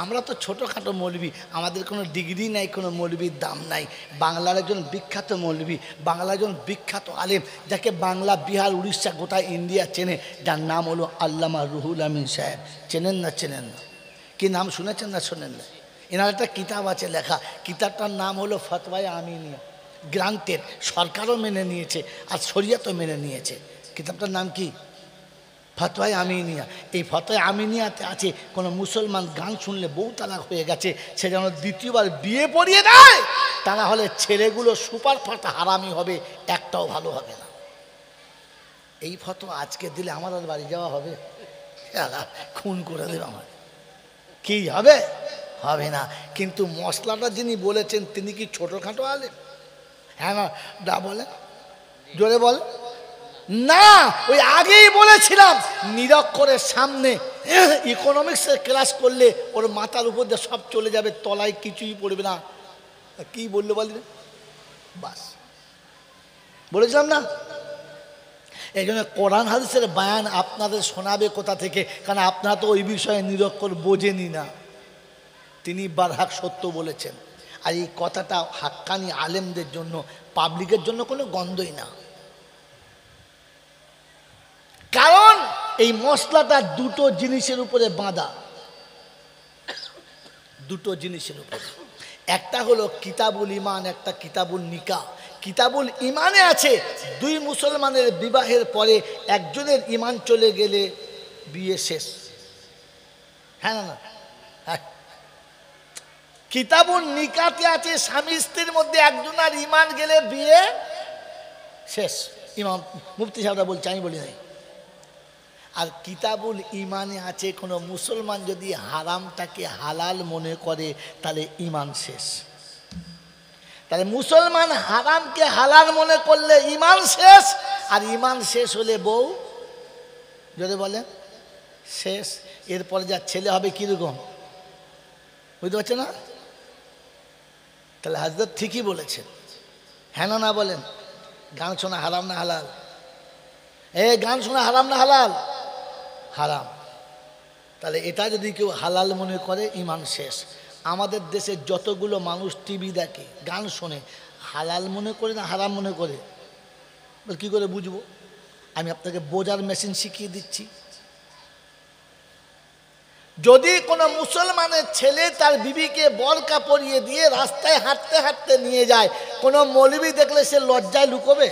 আমরা তো ছোটোখাটো মৌলবি, আমাদের কোনো ডিগ্রি নাই, কোনো মৌলবির দাম নাই। বাংলার একজন বিখ্যাত মৌলবি, বাংলার একজন বিখ্যাত আলেম, যাকে বাংলা, বিহার, উড়িষ্যা, গোটা ইন্ডিয়া চেনে, যার নাম হলো আল্লামা রুহুল আমিন সাহেব। চেনেন না? চেনেন না? কি নাম শুনেছেন না শোনেন না? এনার একটা কিতাব আছে লেখা, কিতাবটার নাম হলো ফতওয়ায়ে আমিনিয়া। গ্রান্টেড, সরকারও মেনে নিয়েছে আর শরিয়াতও মেনে নিয়েছে। কিতাবটার নাম কি? ফতওয়ায়ে আমিনিয়া। এই ফতওয়ায়ে আমিনিয়াতে আছে কোনো মুসলমান গান শুনলে বউ তালাক হয়ে গেছে, সে যেন দ্বিতীয়বার বিয়ে পড়িয়ে দেয়, তা না হলে ছেলেগুলো সুপার ফাটা হারামি হবে, একটাও ভালো হবে না। এই ফতোয়া আজকে দিলে আমাদের বাড়ি যাওয়া হবে, খুন করে দেবে আমার। কি হবে? হবে না। কিন্তু মশলাটা যিনি বলেছেন তিনি কি ছোটোখাটো আলেম? হ্যাঁ না দা বলে, জোরে বল না। ওই আগেই বলেছিলাম, নিরক্ষরের সামনে ইকোনমিক্সের ক্লাস করলে ওর মাথার উপর দিয়ে সব চলে যাবে, তলায় কিছুই পড়বে না। কি বললো বলি বাস, বলেছিলাম না? এই জন্য কোরআন হাদিসের বায়ান আপনাদের শোনাবে কোথা থেকে? কারণ আপনারা তো ওই বিষয়ে নিরক্ষর বোঝেনি না। তিনি বারহাক সত্য বলেছেন। আর এই কথাটা হাক্কানি আলেমদের জন্য, পাবলিকের জন্য কোনো গন্ধই না। কারণ এই মশলাটা দুটো জিনিসের উপরে বাঁধা, দুটো জিনিসের উপরে। একটা হলো কিতাবুল ইমান, একটা কিতাবুল নিকাহ। কিতাবুল ইমানে আছে দুই মুসলমানের বিবাহের পরে একজনের ইমান চলে গেলে বিয়ে শেষ। হ্যাঁ না না? হ্যাঁ। কিতাবুল নিকাতে আছে স্বামী স্ত্রীর মধ্যে একজনের ইমান গেলে বিয়ে শেষ। ইমাম মুফতি সাহেবরা বলছে, আমি বলি নাই। আর কিতাবুল ইমানে আছে কোনো মুসলমান যদি হারামটাকে হালাল মনে করে তাহলে ইমান শেষ। তাহলে মুসলমান হারামকে হালাল মনে করলে ইমান শেষ, আর ইমান শেষ হলে বউ, যদি বলে শেষ। এরপরে যা ছেলে হবে কীরকম বুঝতে পারছে না? তাহলে হযরত ঠিকই বলেছেন। হ্যাঁ না বলেন? গান শোনা হারাম না হালাল? গান শোনা হারাম না হালাল? হারাম। তাহলে এটা যদি কেউ হালাল মনে করে ইমান শেষ। আমাদের দেশে যতগুলো মানুষ টিভি দেখে, গান শোনে, হালাল মনে করে না হারাম মনে করে? কী করে বুঝবো? আমি আপনাকে বোঝার মেশিন শিখিয়ে দিচ্ছি। যদি কোনো মুসলমানের ছেলে তার বিবিকে বরকা পরিয়ে দিয়ে রাস্তায় হাঁটতে হাঁটতে নিয়ে যায়, কোনো মৌলবি দেখলে সে লজ্জায় লুকোবে?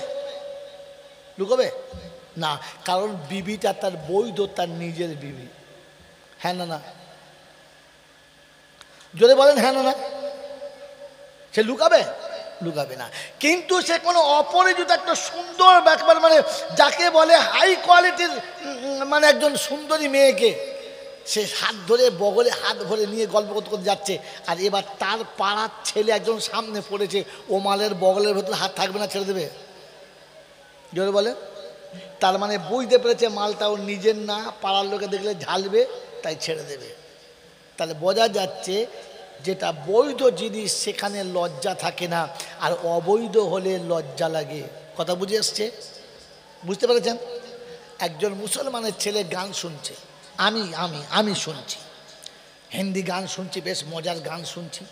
লুকোবে না। কারণ বিবিটা তার বৈধ, তার নিজের বিবি। হ্যাঁ না না? যদি বলেন হ্যাঁ না না? সে লুকাবে? লুকাবে না। কিন্তু সে কোনো অপরিচিত একটা সুন্দর ব্যাপার, মানে যাকে বলে হাই কোয়ালিটির, মানে একজন সুন্দরী মেয়েকে সে হাত ধরে বগলে হাত ভরে নিয়ে গল্প করতে করতে যাচ্ছে, আর এবার তার পাড়ার ছেলে একজন সামনে পড়েছে, ও মালের বগলের ভেতরে হাত থাকবে না, ছেড়ে দেবে? জোরে বলে। তার মানে বুঝতে পেরেছে মালটা ওর নিজের না, পাড়ার লোকে দেখলে ঝালবে, তাই ছেড়ে দেবে। তাহলে বোঝা যাচ্ছে যেটা বৈধ জিনিস সেখানে লজ্জা থাকে না, আর অবৈধ হলে লজ্জা লাগে। কথা বুঝে এসছে? বুঝতে পেরেছেন? একজন মুসলমানের ছেলে গান শুনছে, আমি শুনছি, হিন্দি গান শুনছি, বেশ মজার গান শুনছি,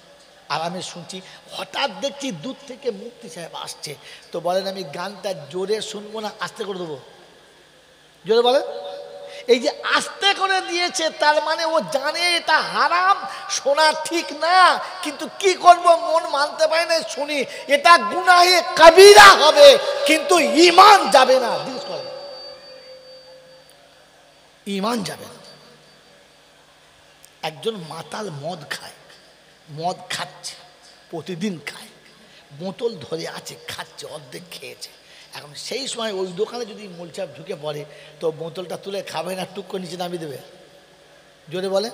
আরামে শুনছি। হঠাৎ দেখছি দূর থেকে মুফতি সাহেব আসছে। তো বলেন আমি গানটা জোরে শুনবো না আস্তে করে দেবো? জোরে বলেন। এই যে আস্তে করে দিয়েছে তার মানে ও জানে এটা হারাম, শোনা ঠিক না, কিন্তু কি করব, মন মানতে পারে না, শুনি। এটা গুনাহে কবিরা হবে, কিন্তু ঈমান যাবে না। ঈমান যাবে না। একজন মাতাল মদ খায়, মদ খাচ্ছে, প্রতিদিন খায়, বোতল ধরে আছে, খাচ্ছে, অর্ধেক খেয়েছে। এখন সেই সময় ওই দোকানে যদি মোলচাপ ঢুকে পড়ে তো বোতলটা তুলে খাবে না, টুক করে নিচে নামিয়ে দেবে? জোরে বলে।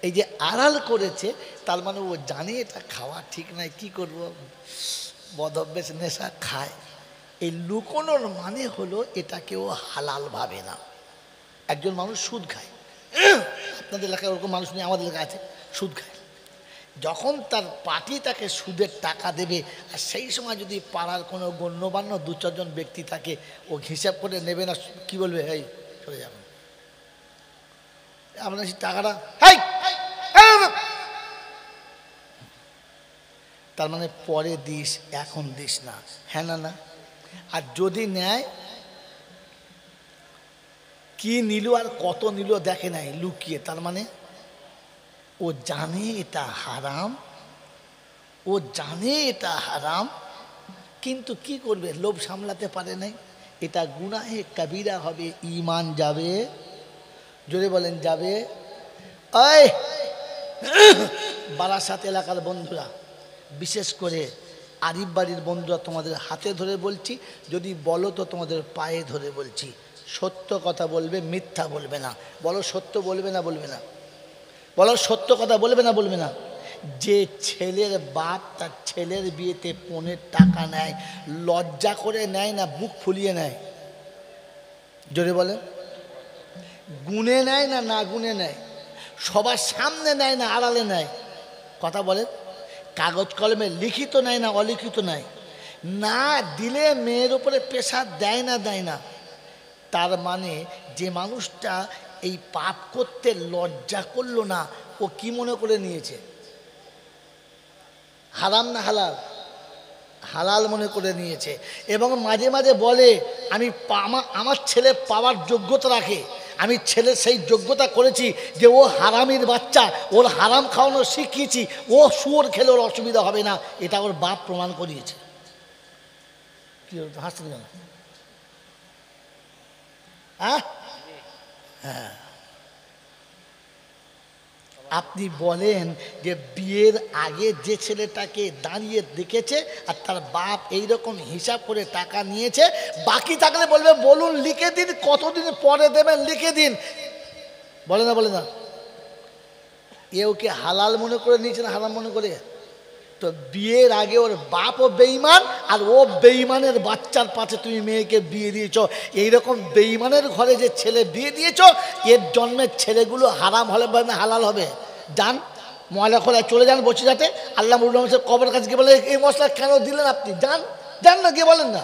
এই যে আড়াল করেছে তার মানে ও জানে এটা খাওয়া ঠিক নাই, কি করব, বদ অভ্যেস, নেশা খায়। এই লুকোনোর মানে হলো এটাকে ও হালাল ভাবে না। একজন মানুষ সুদ খায়, আপনাদের এলাকায় ওরকম মানুষ নেই, আমাদের এলাকায় আছে, সুদ খায়। যখন তার পার্টি তাকে সুদের টাকা দেবে, আর সেই সময় যদি পাড়ার কোনো গণ্যমান্য দু চারজন ব্যক্তি থাকে, ও হিসাব করে নেবে না, কি বলবে, এই চলে যাবেন আপনার টাকাটা, তার মানে পরে দিস, এখন দিস না, হ্যাঁ না না? আর যদি নেয়, কি নিল আর কত নিল দেখে নাই, লুকিয়ে, তার মানে ও জানে এটা হারাম, ও জানে এটা হারাম, কিন্তু কি করবে, লোভ সামলাতে পারে নাই। এটা গুনাহে কবিরা হবে, ঈমান যাবে। জোরে বলেন যাবে। এই বারাসাত এলাকার বন্ধুরা, বিশেষ করে আরিফ বাড়ির বন্ধুরা, তোমাদের হাতে ধরে বলছি, যদি বলো তো তোমাদের পায়ে ধরে বলছি, সত্য কথা বলবে, মিথ্যা বলবে না। বলো সত্য বলবে না বলবে না? বলো সত্য কথা বলবে না বলবে না? যে ছেলের বাপ তার ছেলের বিয়েতে 15 টাকা নেয়, লজ্জা করে নেয় না বুক ফুলিয়ে নেয়? জোরে বলে। গুনে নেয় না না গুনে নেয়? সবার সামনে নেয় না আড়ালে নেয়? কথা বলে। কাগজ কলমে লিখিত নেয় না অলিখিত নেয়? না দিলে মেয়ের উপরে প্রেশার দেয় না দেয় না? তার মানে যে মানুষটা এই পাপ করতে লজ্জা করলো না, ও কি মনে করে নিয়েছে? হারাম না হালাল? হালাল মনে করে নিয়েছে। এবং মাঝে মাঝে বলে আমি আমার ছেলে পাওয়ার যোগ্যতা রাখে, আমি ছেলের সেই যোগ্যতা করেছি যে ও হারামির বাচ্চা, ওর হারাম খাওয়ানো শিখিয়েছি, ও শুয়োর খেলে ওর অসুবিধা হবে না, এটা ওর বাপ প্রমাণ করিয়েছে। কি হাসতে গেল? হ্যাঁ, আপনি বলেন যে বিয়ের আগে যে ছেলেটাকে দাঁড়িয়ে দেখেছে আর তার বাপ এইরকম হিসাব করে টাকা নিয়েছে, বাকি থাকলে বলবে বলুন লিখে দিন, কতদিন পরে দেবেন লিখে দিন, বলে না বলে না? এওকে হালাল মনে করে নিয়েছে না হারাম মনে করে? তো বিয়ের আগে ওর বাপও বেঈমান, আর ও বেঈমানের বাচ্চার পাশে তুমি মেয়েকে বিয়ে দিয়েছ। এইরকম বেঈমানের ঘরে যে ছেলে বিয়ে দিয়েছ, এর জন্মের ছেলেগুলো হারাম হলে না হালাল হবে? যান ময়লা খোলায় চলে যান বসিরহাটে, আল্লাহ মুরুল কবর কাছে গিয়ে বলে এই মশলা কেন দিলেন আপনি, যান যান না গিয়ে বলেন না।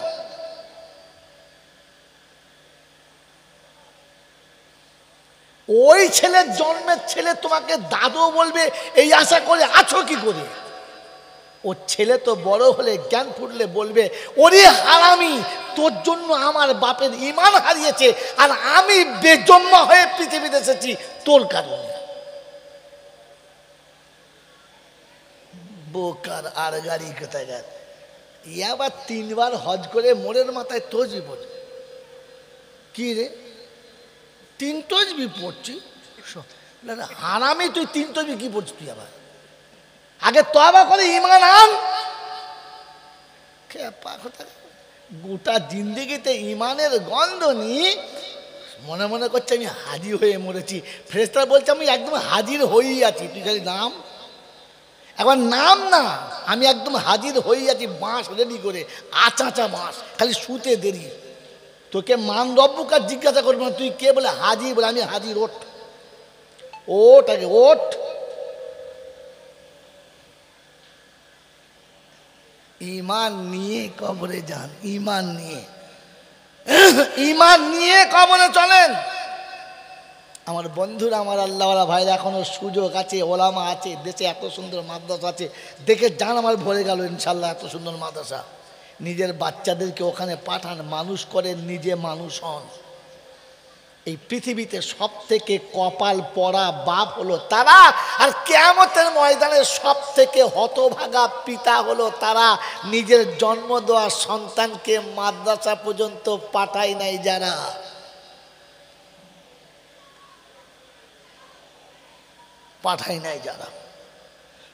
ওই ছেলের জন্মের ছেলে তোমাকে দাদু বলবে, এই আশা করে আছো কি করে? ও ছেলে তো বড় হলে জ্ঞান ফুটলে বলবে ওরে হারামি, তোর জন্য আমার বাপের ঈমান হারিয়েছে, আর আমি বেজম্মা হয়ে পৃথিবীতে এসেছি তোর কারণে। বোকার আর গাড়ি কোথায় গেল? আবার 3 বার হজ করে মোড়ের মাথায় তসবি পড়ছে। কি রে 3 তসবি পড়ছি? হারামি তুই 3 তসবি কি পড়ছিস তুই? আবার আগে তওবা করে ঈমান আন। গোটা জিন্দেগিতে ঈমানের গন্ধ নিয়ে মনে মনে করছে আমি হাজির হয়ে মরেছি। ফেরেশতারা বলছে আমি একদম হাজির হয়েই আছি, তুই খালি নাম। একবার নাম না, আমি একদম হাজির হয়েই আছি, বাঁশ রেডি করে, আচাঁচা বাঁশ, খালি শুতে দেরি। তোকে মান রব্বুকা জিজ্ঞাসা করবো না তুই কে, বলে হাজির, বলে আমি হাজির। ওঠ ওঠ আগে ওঠ। ঈমান নিয়ে কবরে যান, ঈমান নিয়ে, ঈমান নিয়ে কবরে চলেন। আমার বন্ধুরা, আমার আল্লাহওয়ালা ভাইরা, এখনো সুযোগ আছে, ওলামা আছে, দেশে এত সুন্দর মাদ্রাসা আছে, দেখে যান। আমার ভরে গেল ইনশাল্লাহ, এত সুন্দর মাদ্রাসা। নিজের বাচ্চাদেরকে ওখানে পাঠান, মানুষ করেন, নিজে মানুষ হন। এই পৃথিবীতে সব থেকে কপাল পড়া বাপ হলো তারা, আর কিয়ামতের ময়দানে সব থেকে হতভাগা পিতা হলো তারা, নিজের জন্ম দেওয়া সন্তানকে মাদ্রাসা পর্যন্ত পাঠায় নাই যারা। পাঠায় নাই যারা।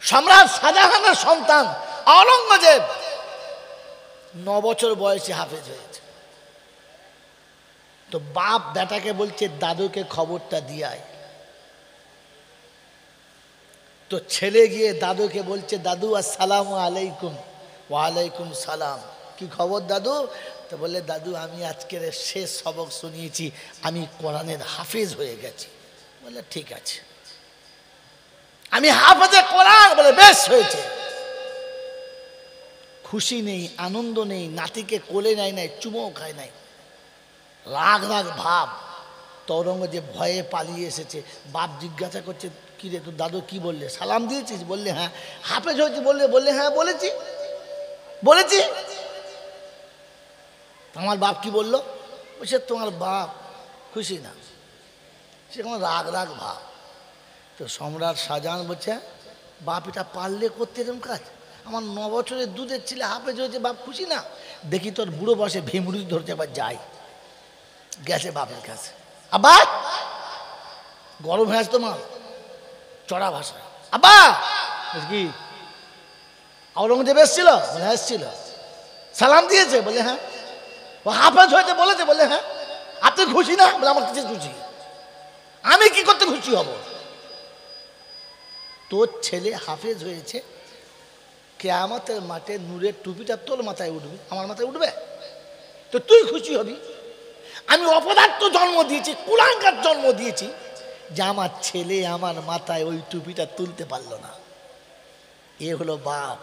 সম্রাট শাহজাহানের সন্তান আওরঙ্গজেব 9 বছর বয়সে হাফেজ হয়েছে। তো বাপ বেটাকে বলছে দাদুকে খবরটা দিয়ে আয়। তো ছেলে গিয়ে দাদুকে বলছে দাদু আসসালামু আলাইকুম। ওয়ালাইকুম সালাম। কি খবর দাদু? তো বলে দাদু আমি আজকের শেষ সবক শুনিয়েছি, আমি কোরআনের হাফেজ হয়ে গেছি। বলে ঠিক আছে, আমি হাফেজে কোরআন। বলে বেশ হয়েছে। খুশি নেই, আনন্দ নেই, নাতিকে কোলে নেয় নাই, চুমোও খায় নাই, রাগ রাগ ভাব। তো ঔরঙ্গজেব ভয়ে পালিয়ে এসেছে। বাপ জিজ্ঞাসা করছে কী রে তোর দাদু কি বললে, সালাম দিয়েছিস? বললে হ্যাঁ। হাফেজ হয়েছে বললে? বললে হ্যাঁ বলেছি বলেছি। আমার বাপ কি বললো? বলছে তোমার বাপ খুশি না, সে কোনো রাগ রাগ ভাব। তো সম্রাট শাহজাহান বলছে বাপ এটা পারলে করতে এরকম কাজ? আমার 9 বছরের দুধের ছেলে হাফেজ হয়েছে, বাপ খুশি না? দেখি তোর বুড়ো বসে ভীমরুতি ধরছে, আবার যাই। গেছে বাপের কাছে, আবার গরম হয়ে আসতো মা, চড়া ভাষা। আব্বা কি আওরঙ্গজেব এসছিল? বলে হ্যাঁ এসছিল। সালাম দিয়েছে? বলে হ্যাঁ। ও হাফেজ হয়েছে বলেছে? বলে হ্যাঁ। আপনি খুশি না? বলে আমার কিছু খুশি, আমি কি করতে খুশি হব? তোর ছেলে হাফেজ হয়েছে, কিয়ামতের মাঠে নূরের টুপিটা তোর মাথায় উঠবে, আমার মাথায় উঠবে? তো তুই খুশি হবি। আমি অপদার্থ জন্ম দিয়েছি, কুলাঙ্গার জন্ম দিয়েছি, যে আমার ছেলে আমার মাথায় ওই টুপিটা তুলতে পারলো না। এ হলো বাপ।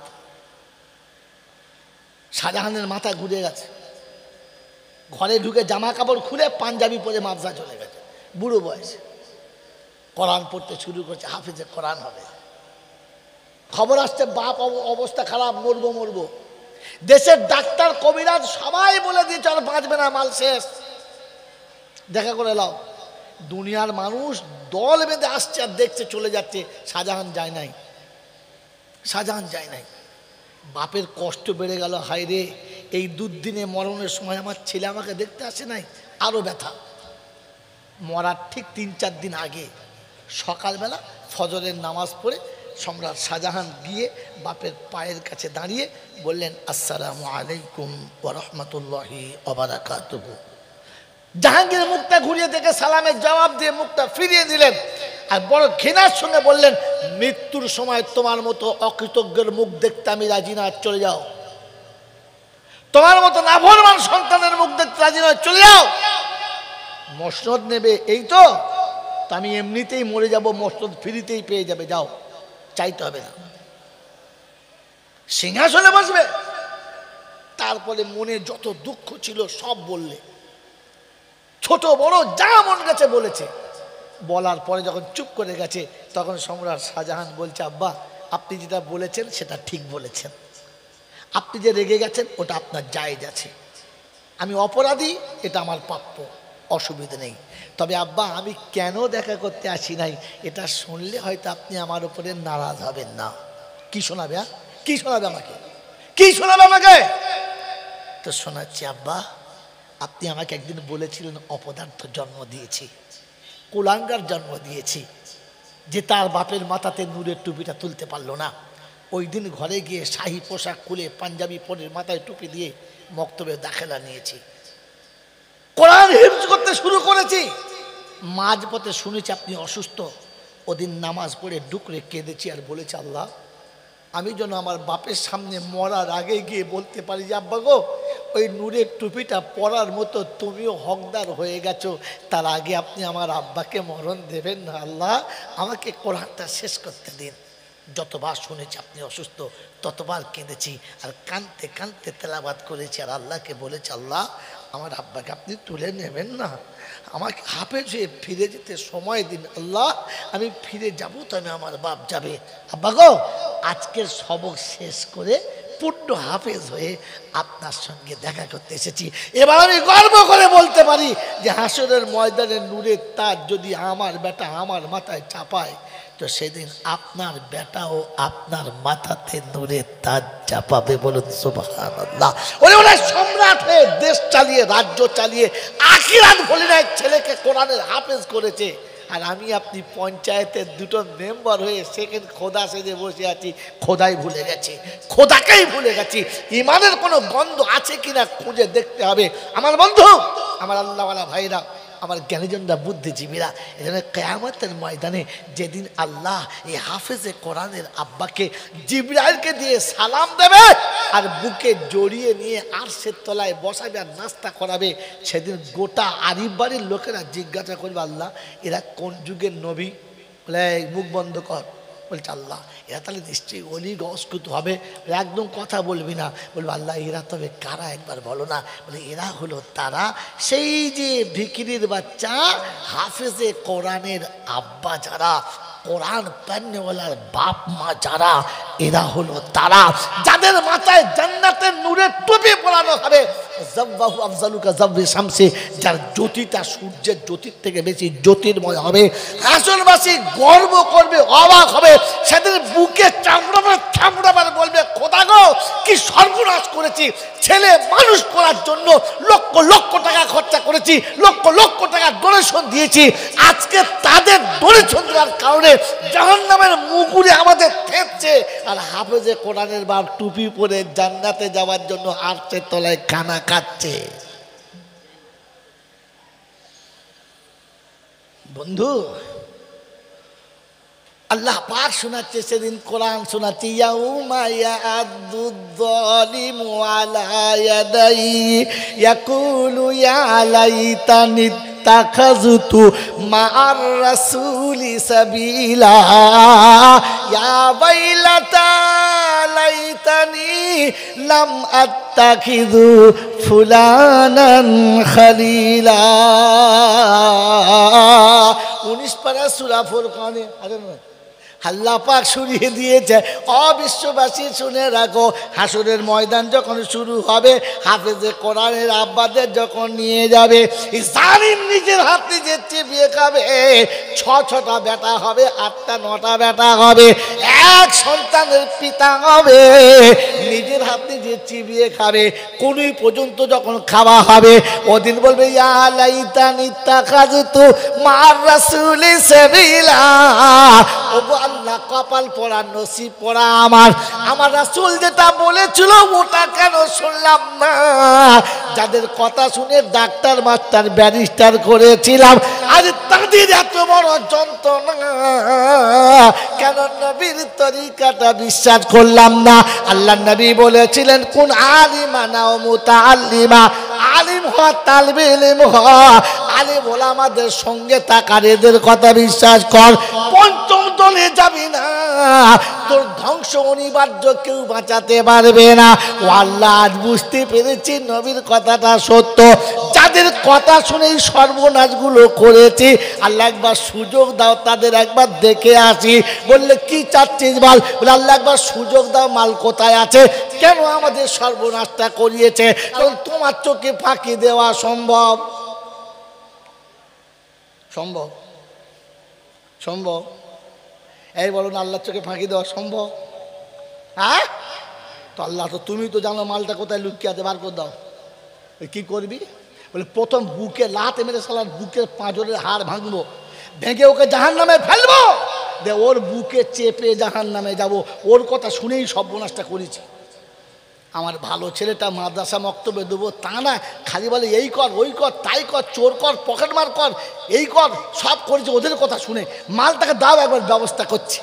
শাহজাহানের মাথা ঘুরে গেছে, ঘরে ঢুকে জামা কাপড় খুলে পাঞ্জাবি পরে মাদ্রাসা চলে গেছে, বুড়ো বয়সে কোরআন পড়তে শুরু করছে, হাফেজে কোরআন হবে। খবর আসছে বাপ অবস্থা খারাপ, মরবো মরবো। দেশের ডাক্তার কবিরাজ সবাই বলে দিয়েছে আর বাঁচবে না, মাল শেষ, দেখা করে লাও। দুনিয়ার মানুষ দল বেঁধে আসছে আর দেখছে, চলে যাচ্ছে। শাহজাহান যায় নাই, শাহজাহান যায় নাই। বাপের কষ্ট বেড়ে গেল, হায় রে, এই দুদিনে মরণের সময় আমার ছেলে আমাকে দেখতে আসে নাই, আরো ব্যথা। মরার ঠিক 3-4 দিন আগে সকালবেলা ফজরের নামাজ পড়ে সম্রাট শাহজাহান গিয়ে বাপের পায়ের কাছে দাঁড়িয়ে বললেন আসসালামু আলাইকুম ওয়া রাহমাতুল্লাহি ওয়া বারাকাতুহু। জাহাঙ্গীর মুখটা ঘুরিয়ে দেখে সালামের জবাব দিয়ে মুখটা ফিরিয়ে দিলেন, আর বড় ঘৃণার সঙ্গে বললেন মৃত্যুর সময় তোমার মতো অকৃতজ্ঞের মুখ দেখতে আমি রাজি না, চলে যাও। তোমার মতো নাফরমান সন্তানের মুখ দেখতে রাজি নয়, চলে যাও। মসনদ নেবে এই তো, আমি এমনিতেই মরে যাব, মসনদ ফ্রিতেই পেয়ে যাবে, যাও, চাইতে হবে না। সিংহাসনে বসবে। তারপরে মনে যত দুঃখ ছিল সব বললে, ছোট বড় যা মন গেছে বলেছে। বলার পরে যখন চুপ করে গেছে, তখন সম্রাট শাহজাহান বলছে আব্বা আপনি যেটা বলেছেন সেটা ঠিক বলেছেন, আপনি যে রেগে গেছেন ওটা আপনার জায়েজ আছে, আমি অপরাধী, এটা আমার প্রাপ্য, অসুবিধা নেই। তবে আব্বা আমি কেন দেখা করতে আসি নাই এটা শুনলে হয়তো আপনি আমার উপরে নারাজ হবেন না। কি শোনাবে? কি শোনাবে আমাকে? কি শোনাবে আমাকে? তো শোনাচ্ছি আব্বা, আপনি আমাকে একদিন বলেছিলেন অপদার্থ জন্ম দিয়েছি, কুলাঙ্গার জন্ম দিয়েছি, যে তার বাপের মাথাতে নূরের টুপিটা তুলতে পারলো না। ওই দিন ঘরে গিয়ে শাহী পোশাক খুলে পাঞ্জাবি পরে মাথায় টুপি দিয়ে মক্তবে দাখিলা নিয়েছি, কোরআন হিফজ করতে শুরু করেছি। মাঝপথে শুনেছি আপনি অসুস্থ, ওদিন নামাজ পড়ে ডুকরে কেঁদেছি আর বলেছি আল্লাহ আমি যেন আমার বাপের সামনে মরার আগে গিয়ে বলতে পারি যে আব্বা গো ওই নূরের টুপিটা পরার মতো তুমিও হকদার হয়ে গেছো, তার আগে আপনি আমার আব্বাকে মরণ দেবেন না, আল্লাহ আমাকে কোরআনটা শেষ করতে দিন। যতবার শুনেছি আপনি অসুস্থ ততবার কেঁদেছি, আর কাঁদতে কাঁদতে তেলাবাদ করেছি, আর আল্লাহকে বলেছি আল্লাহ আমার আব্বাকে আপনি তুলে নেবেন না, আমাকে হাফেজ হয়ে ফিরে যেতে সময় দিন, আল্লাহ আমি ফিরে যাব তো আমি আমার বাপ যাবে। আব্বা গো আজকের সবক শেষ করে পূর্ণ হাফেজ হয়ে আপনার সঙ্গে দেখা করতে এসেছি। এবার আমি গর্ব করে বলতে পারি যে হাসরের ময়দানে নূরের তাজ যদি আমার বেটা আমার মাথায় চাপায়, তো সেদিন আপনার বেটাও আপনার মাথাতে নূরের তাজ চাপাবে। বলুন সুবহানাল্লাহ। ওরা সম্রাট হয়ে দেশ চালিয়ে রাজ্য চালিয়ে আখিরাত ভুলে নাই, ছেলেকে কোরআনের হাফেজ করেছে, আর আমি আপনি পঞ্চায়েতের দুটো মেম্বার হয়ে সেকেন্ড খোদা সেজে বসে আছি, খোদাই ভুলে গেছি, খোদাকেই ভুলে গেছি। ইমানের কোনো গন্ধ আছে কিনা খুঁজে দেখতে হবে। আমার বন্ধু, আমার আল্লাহওয়ালা ভাইরা, আমার জ্ঞানীজনরা, বুদ্ধিজীবীরা, এখানে কিয়ামতের ময়দানে যেদিন আল্লাহ এই হাফেজে কোরআনের আব্বাকে জিবরাইলকে দিয়ে সালাম দেবে আর বুকে জড়িয়ে নিয়ে আরশের তলায় বসাবে আর নাস্তা করাবে, সেদিন গোটা আরিফ বাড়ির লোকেরা জিজ্ঞাসা করবে আল্লাহ এরা কোন যুগের নবী? বলে মুখ বন্ধ কর। বলছে আল্লাহ এরা তাহলে নিশ্চয়ই অলি গস্কুত হবে। একদম কথা বলবি না। বলবো আল্লাহ এরা তবে কারা একবার বলো না। বলে এরা হলো তারা, সেই যে ভিকিরির বাচ্চা হাফেজে কোরআনের আব্বা যারা কোরআন পড়নেওয়ালার বাপ মা যারা, এরা হলো তারা যাদের মাথায় জান্নাতের নূরের টুপি পরানো হবে। জাব্বাহু আফজালুকা জাব্বি শামসি, যার জ্যোতিটা সূর্যের জ্যোতির থেকে বেশি জ্যোতির্ময় হবে। হাসরবাসী গর্ব করবে, অবাক হবে, সেদিন বুকে চামড়াবার বলবে, খোদা গো কি সর্বনাশ করেছি, ছেলে মানুষ করার জন্য লক্ষ লক্ষ টাকা খরচা করেছি, লক্ষ লক্ষ টাকা ডোনেশন দিয়েছি, আজকে তাদের ডোনেশন দেওয়ার কারণে জাহান্নামের মুগুরে আমাদের থেমছে, আর হাফেজে কোরআনের বাপ টুপি পরে জান্নাতে যাওয়ার জন্য আরশের তলায় খানা খাচ্ছে। বন্ধু, আল্লাহ পাক শোনাচ্ছে, সেদিন কোরআন শোনাচ্ছে, ইয়াউমা ইয়াআদ্দুয যালিমু আলা ইয়াদাইহি ইয়াকুলু ইয়া লাইতানি ইত্তাখাযতু মা'আর রাসূলি সাবিলা ইয়া ওয়াইলাতা লাইতানি লাম আত্তাখিযু ফুলানান খালিলা। 19 পারা সূরা ফুরকানে। আল্লাহ পাক শুনিয়ে দিয়েছে, অবিশ্ববাসী শুনে রাখো, হাসরের ময়দান যখন শুরু হবে, হাফেজে কোরআনের আব্বাদের যখন নিয়ে যাবে, জালিম নিজের হাত নিজে চিবিয়ে খাবে। 6টা বেটা হবে, 8টা 9টা বেটা হবে, এক সন্তানের পিতা হবে, নিজের হাত নিজে চিবিয়ে খাবে। কোনই পর্যন্ত যখন খাওয়া হবে, ওদিন বলবে, ইয়া লাইতানি ইত্তাখাযতু মা'আর রাসূলি সাবিলা। ওগো আল্লাহ, কপাল পড়া, নসিব পড়া আমার রাসূল যেটা বলেছিল ওটা কেন শুনলাম না? যাদের কথা শুনে ডাক্তার মাস্টার ব্যারিস্টার করেছিলাম, আজ তাদের এত বড় যন্ত্রণা, কেন নবীর তরিকাটা বিশ্বাস করলাম না? আল্লাহ নবী বলেছিলেন, কোন আলিমা নাও মুতাআল্লিমা, আলিম হওয়া, তালবে ইলম হওয়া, আলিম ওলামাদের সঙ্গে থাকার, এদের কথা বিশ্বাস কর। পঞ্চম দলে যাবি না, তোর ধ্বংস অনিবার্য, কেউ বাঁচাতে পারবে না। ও আল্লাহ, আজ বুঝতে পেরেছি নবীর কথাটা সত্য। যাদের কথা শুনে এই সর্বনাশগুলো করেছি, আল্লাহ একবার সুযোগ দাও, তাদের একবার দেখে আসি। বললে কি চাচ্ছিস বল? বলে আল্লাহ একবার সুযোগ দাও, মাল কোথায় আছে, কেন আমাদের সর্বনাশটা করিয়েছে? কারণ তোমার চোখে ফাঁকি দেওয়া সম্ভব? সম্ভব? সম্ভব? এই বলুন, আল্লাহর চোখে ফাঁকি দেওয়া সম্ভব? হ্যাঁ, তো আল্লাহ তো, তুমি তো জানো মালটা কোথায় লুকিয়ে আছে, বার করে দাও। কি করবি? বলে প্রথম বুকে লাত মেরে সালার বুকের পাঁজরের হাড় ভাঙবো, ভেঙে ওকে জাহান্নামে ফেলবো, দে ওর বুকে চেপে জাহান্নামে যাবো। ওর কথা শুনেই সর্বনাশটা করেছি। আমার ভালো ছেলেটা মাদ্রাসা মক্তবে দেবো তা না, খালি বলে এই কর, ওই কর, তাই কর, চোর কর, পকেট মার কর, এই কর, সব করেছে ওদের কথা শুনে। মালটাকে দাও, একবার ব্যবস্থা করছি।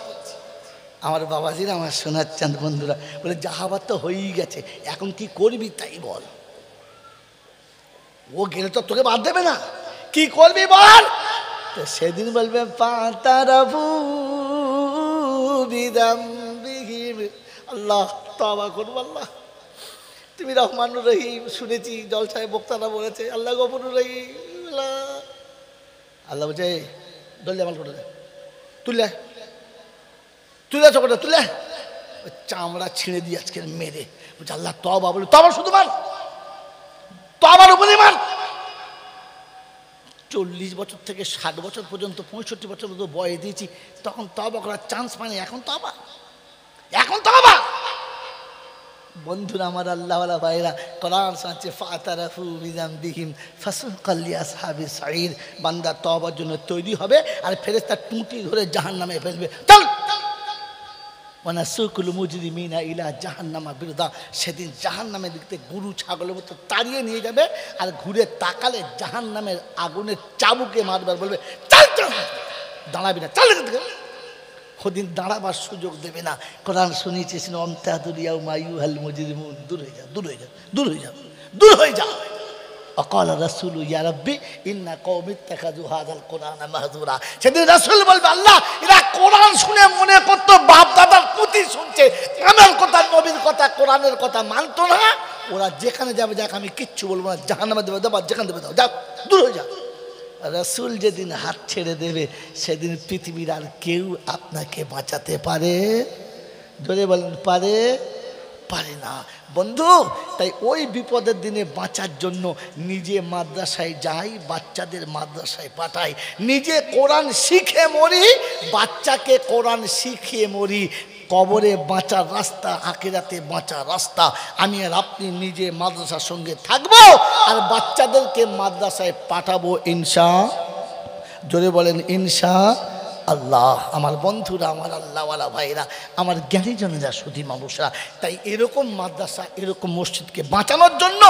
আমার বাবাজিরা আমার শোনাচ্ছেন বন্ধুরা, বলে যাহাবার তো হয়েই গেছে, এখন কি করবি তাই বল। ও গেলে তো তোকে বাদ দেবে না, কি করবি বল? তো সেদিন বলবে, পাতারাবু বিদাম্বিহিম, আল্লাহ তওবা করবো, আল্লাহ তুমি রহমানুর রহিম, শুনেছি জলসায় বক্তারা বলেছে, আল্লাহ গফুরুর রহিম। আল্লাহ বলছে, দলে মাল করে দে, তুলে তুলে চকটা তুলে, চামড়া ছিঁড়ে দিয়ে আজকে মেরে বলছে, আল্লাহ তওবা। বলে তওবা শুধু মার, তওবার উপরে মার। 40 বছর থেকে 60 বছর পর্যন্ত, 65 বছর পর্যন্ত বয়স দিয়েছি, তখন তওবা করার চান্স পাইনি, এখন তওবা, এখন তওবা। বন্ধুরা আমার, আল্লাহওয়ালা ভাইরা, কোরআন শোনাচ্ছে, ফাতারাফু বিযামবিহিম ফাসুকাল লিআসহাবিস সাঈর। বান্দা তওবার জন্য তৈরি হবে, আর ফেরেশতা টুঁটি ধরে জাহান্নামে ফেলবে। চল, ওয়ানাসুকুল মুজরিমিনা ইলা জাহান্নামা বিরদা। সেদিন জাহান্নামের দিক থেকে গরু ছাগলের মতো তাড়িয়ে নিয়ে যাবে, আর ঘুরে তাকালে জাহান্নামের আগুনের চাবুকে মারবার, বলবে চল চল, দাঁড়াবি না, চল। ওদিন দাঁড়াবার সুযোগ দেবে না। কোরআন শুনিয়েছেন, অন্তাদুরিয়া মাইয়ুহাল মুজরিমুন, দূর হয়ে যাও, দূর হয়ে যাও, দূর হয়ে যাও, দূর হয়ে যাও। অকাল রাসূলু ইয়া রাব্বি ইন্না কওমি ইত্তাখাযু হাযাল কুরআনা মাহজুরা। সেদিন রাসূল বলবে, আল্লাহ এরা কোরআন শুনে মনে করতো বাপ দাদার পুঁথি শুনছে, আমার কথা, নবীর কথা, কোরআনের কথা মানতো না। ওরা যেখানে যাবে যাক, আমি কিচ্ছু বলবো না, জাহান্নামে দেবে, দেবা যেখানে দেবে দাও, যাও, দূর হয়ে যাও। রসুল যেদিন হাত ছেড়ে দেবে সেদিন পৃথিবীর আর কেউ আপনাকে বাঁচাতে পারে, জোরে বলেন পারে? পারে না বন্ধু। তাই ওই বিপদের দিনে বাঁচার জন্য নিজে মাদ্রাসায় যাই, বাচ্চাদের মাদ্রাসায় পাঠাই, নিজে কোরআন শিখে মরি, বাচ্চাকে কোরআন শিখিয়ে মরি। কবরে বাঁচার রাস্তা, আখিরাতে বাঁচার রাস্তা। আমি আর আপনি নিজে মাদ্রাসার সঙ্গে থাকবো আর বাচ্চাদেরকে মাদ্রাসায় পাঠাবো ইনশা, জোরে বলেন ইনশা আল্লাহ। আমার বন্ধুরা, আমার আল্লাহওয়ালা ভাইরা, আমার জ্ঞানীজনেরা, সুধী মানুষরা, তাই এরকম মাদ্রাসা, এরকম মসজিদকে বাঁচানোর জন্য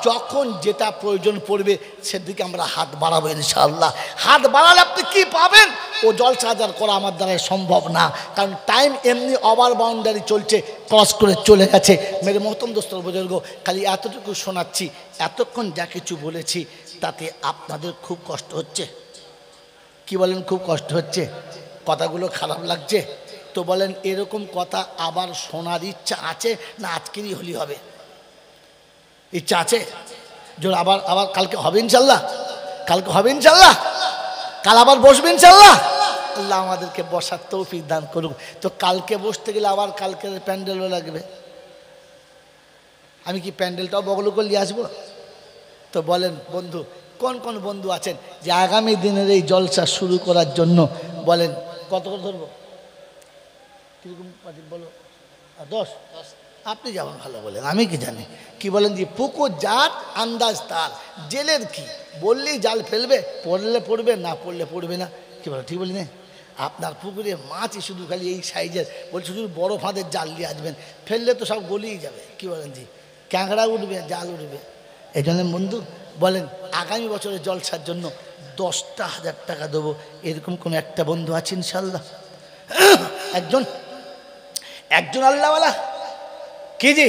যখন যেটা প্রয়োজন পড়বে সেদিকে আমরা হাত বাড়াবো ইনশাআল্লাহ। হাত বাড়ালে আপনি কি পাবেন? ও জলসা হাজার করা আমার দ্বারা সম্ভব না, কারণ টাইম এমনি ওভার বাউন্ডারি চলছে, ক্রস করে চলে গেছে। মেরে মহতম দোস্তর বুজুর্গ, খালি এতটুকু শোনাচ্ছি, এতক্ষণ যা কিছু বলেছি তাতে আপনাদের খুব কষ্ট হচ্ছে? কি বলেন? খুব কষ্ট হচ্ছে? কথাগুলো খারাপ লাগছে? তো বলেন এরকম কথা আবার শোনার ইচ্ছা আছে না আজকেরই হলি হবে? ইচ্ছা আছে? জোর আবার আবার কালকে হবে ইনশাল্লাহ? কালকে হবে ইনশাল্লাহ? কাল আবার বসবে ইনশাল্লাহ? আল্লাহ আমাদেরকে বসার তৌফিক দান করুক। তো কালকে বসতে গেলে আবার কালকের প্যান্ডেলও লাগবে। আমি কি প্যান্ডেলটাও বগল করে নিয়ে আসবো? তো বলেন বন্ধু, কোন কোন বন্ধু আছেন যে আগামী দিনের এই জলসা শুরু করার জন্য বলেন কত করে ধরবো? কিরকম বলো? 10? আপনি যেমন ভালো বলেন, আমি কি জানি। কি বলেন যে পুকুর যার আন্দাজ তার, জেলের কি বললেই জাল ফেলবে, পড়লে পড়বে, না পড়লে পড়বে না। কি বলে? ঠিক বলি না? আপনার পুকুরে মাছই শুধু খালি এই সাইজের, বলছে শুধু বড় ফাঁদের জাল দিয়ে আসবেন, ফেললে তো সব গলিয়ে যাবে। কি বলেন জি? ক্যাংড়া উঠবে, জাল উঠবে। এই জন্য বন্ধু বলেন আগামী বছরের জলসার জন্য 10,000 টাকা দেবো, এরকম কোনো একটা বন্ধু আছে ইনশাল্লাহ? একজন একজন আল্লাহওয়ালা। কি জি?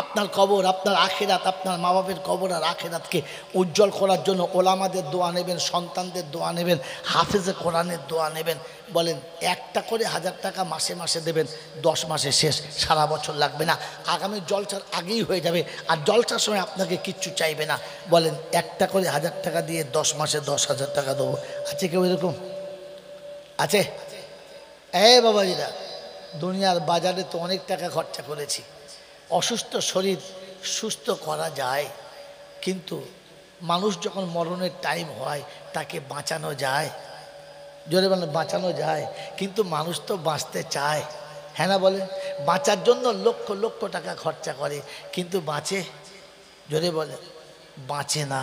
আপনার কবর, আপনার আখেরাত, আপনার মা বাপের কবর আর আখেরাতকে উজ্জ্বল করার জন্য ওলামাদের দোয়া নেবেন, সন্তানদের দোয়া নেবেন, হাফেজে কোরআনের দোয়া নেবেন। বলেন একটা করে 1000 টাকা মাসে মাসে দেবেন, 10 মাসে শেষ, সারা বছর লাগবে না, আগামী জলসার আগেই হয়ে যাবে। আর জলসার সময় আপনাকে কিচ্ছু চাইবে না। বলেন একটা করে 1000 টাকা দিয়ে 10 মাসে 10,000 টাকা দেবো। আছে কেউ এরকম? আছে? বাবাজিরা, দুনিয়ার বাজারে তো অনেক টাকা খরচা করেছি। অসুস্থ শরীর সুস্থ করা যায়, কিন্তু মানুষ যখন মরণের টাইম হয় তাকে বাঁচানো যায়, জোরে বলেন বাঁচানো যায়, কিন্তু মানুষ তো বাঁচতে চায়, হ্যাঁ না বলে? বাঁচার জন্য লক্ষ লক্ষ টাকা খরচা করে, কিন্তু বাঁচে? জোরে বলে বাঁচে না।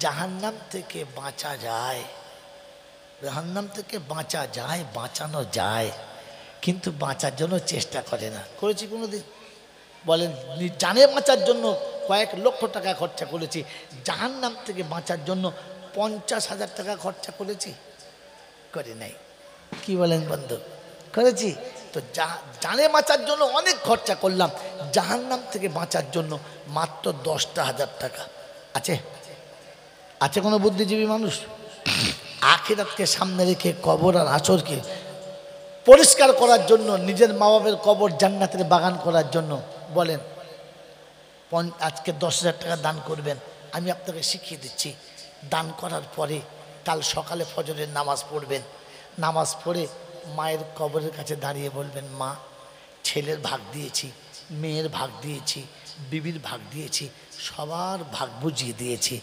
জাহান্নাম থেকে বাঁচা যায়, জাহান্নাম থেকে বাঁচা যায়, বাঁচানো যায়, কিন্তু বাঁচার জন্য চেষ্টা করে না। করেছি কোনো দিন? বলেন জানে বাঁচার জন্য কয়েক লক্ষ টাকা খরচা করেছি, জাহান্নাম থেকে বাঁচার জন্য 50,000 টাকা খরচা করেছি? করে নাই। কি বলেন বন্ধু? করেছি তো। জানে বাঁচার জন্য অনেক খরচা করলাম, জাহান্নাম থেকে বাঁচার জন্য মাত্র 10,000 টাকা। আছে? আছে কোনো বুদ্ধিজীবী মানুষ? আখিরাতকে সামনে রেখে কবর আর আসরকে পরিষ্কার করার জন্য, নিজের মা বাপের কবর জান্নাতের বাগান করার জন্য বলেন আজকে 10,000 টাকা দান করবেন। আমি আপনাকে শিখিয়ে দিচ্ছি। দান করার পরে কাল সকালে ফজরের নামাজ পড়বেন, নামাজ পড়ে মায়ের কবরের কাছে দাঁড়িয়ে বলবেন, মা, ছেলের ভাগ দিয়েছি, মেয়ের ভাগ দিয়েছি, বিবির ভাগ দিয়েছি, সবার ভাগ বুঝিয়ে দিয়েছি,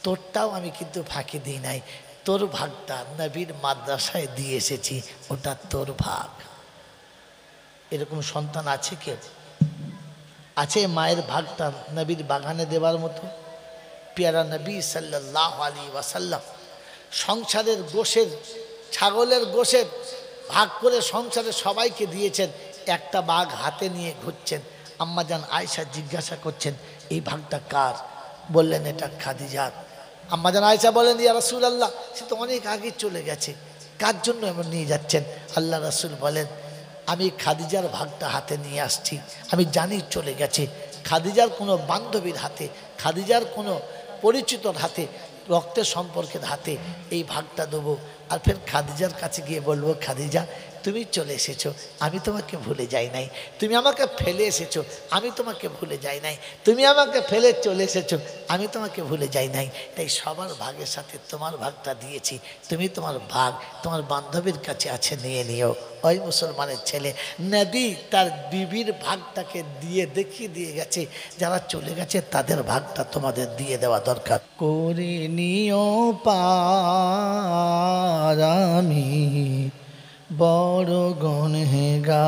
তোরটাও আমি কিন্তু ফাঁকি দিই নাই, তোর ভাগটা নবীর মাদ্রাসায় দিয়ে এসেছি, ওটা তোর ভাগ। এরকম সন্তান আছে কেউ? আছে মায়ের ভাগটা নবীর বাগানে দেবার মতো? পেয়ারা নবী সাল্লাল্লাহু আলাইহি ওয়াসাল্লাম সংসারের গোশের, ছাগলের গোশের ভাগ করে সংসারে সবাইকে দিয়েছেন, একটা ভাগ হাতে নিয়ে ঘুরছেন। আম্মাজান আয়েশা জিজ্ঞাসা করছেন, এই ভাগটা কার? বললেন এটা খাদিজার। আম্মাজান আয়েশা বলেন, ইয়া রাসূলুল্লাহ, সে তো অনেক আগে চলে গেছে, কার জন্য এমন নিয়ে যাচ্ছেন? আল্লাহ রাসূল বলেন, আমি খাদিজার ভাগটা হাতে নিয়ে আসছি, আমি জানি চলে গেছে, খাদিজার কোনো বান্ধবীর হাতে, খাদিজার কোনো পরিচিতর হাতে, রক্তের সম্পর্কের হাতে এই ভাগটা দেবো। আর ফের খাদিজার কাছে গিয়ে বলবো, খাদিজা, তুমি চলে এসেছো, আমি তোমাকে ভুলে যাই নাই। তুমি আমাকে ফেলে এসেছো, আমি তোমাকে ভুলে যাই নাই। তুমি আমাকে ফেলে চলে এসেছো, আমি তোমাকে ভুলে যাই নাই। তাই সবার ভাগের সাথে তোমার ভাগটা দিয়েছি। তুমি তোমার ভাগ তোমার বান্ধবীর কাছে আছে, নিয়ে নিও। ওই মুসলমানের ছেলে নবী তার বিবির ভাগটাকে দিয়ে দেখিয়ে দিয়ে গেছে, যারা চলে গেছে তাদের ভাগটা তোমাদের দিয়ে দেওয়া দরকার। করে নিও পার আমি বড় গুনহগার,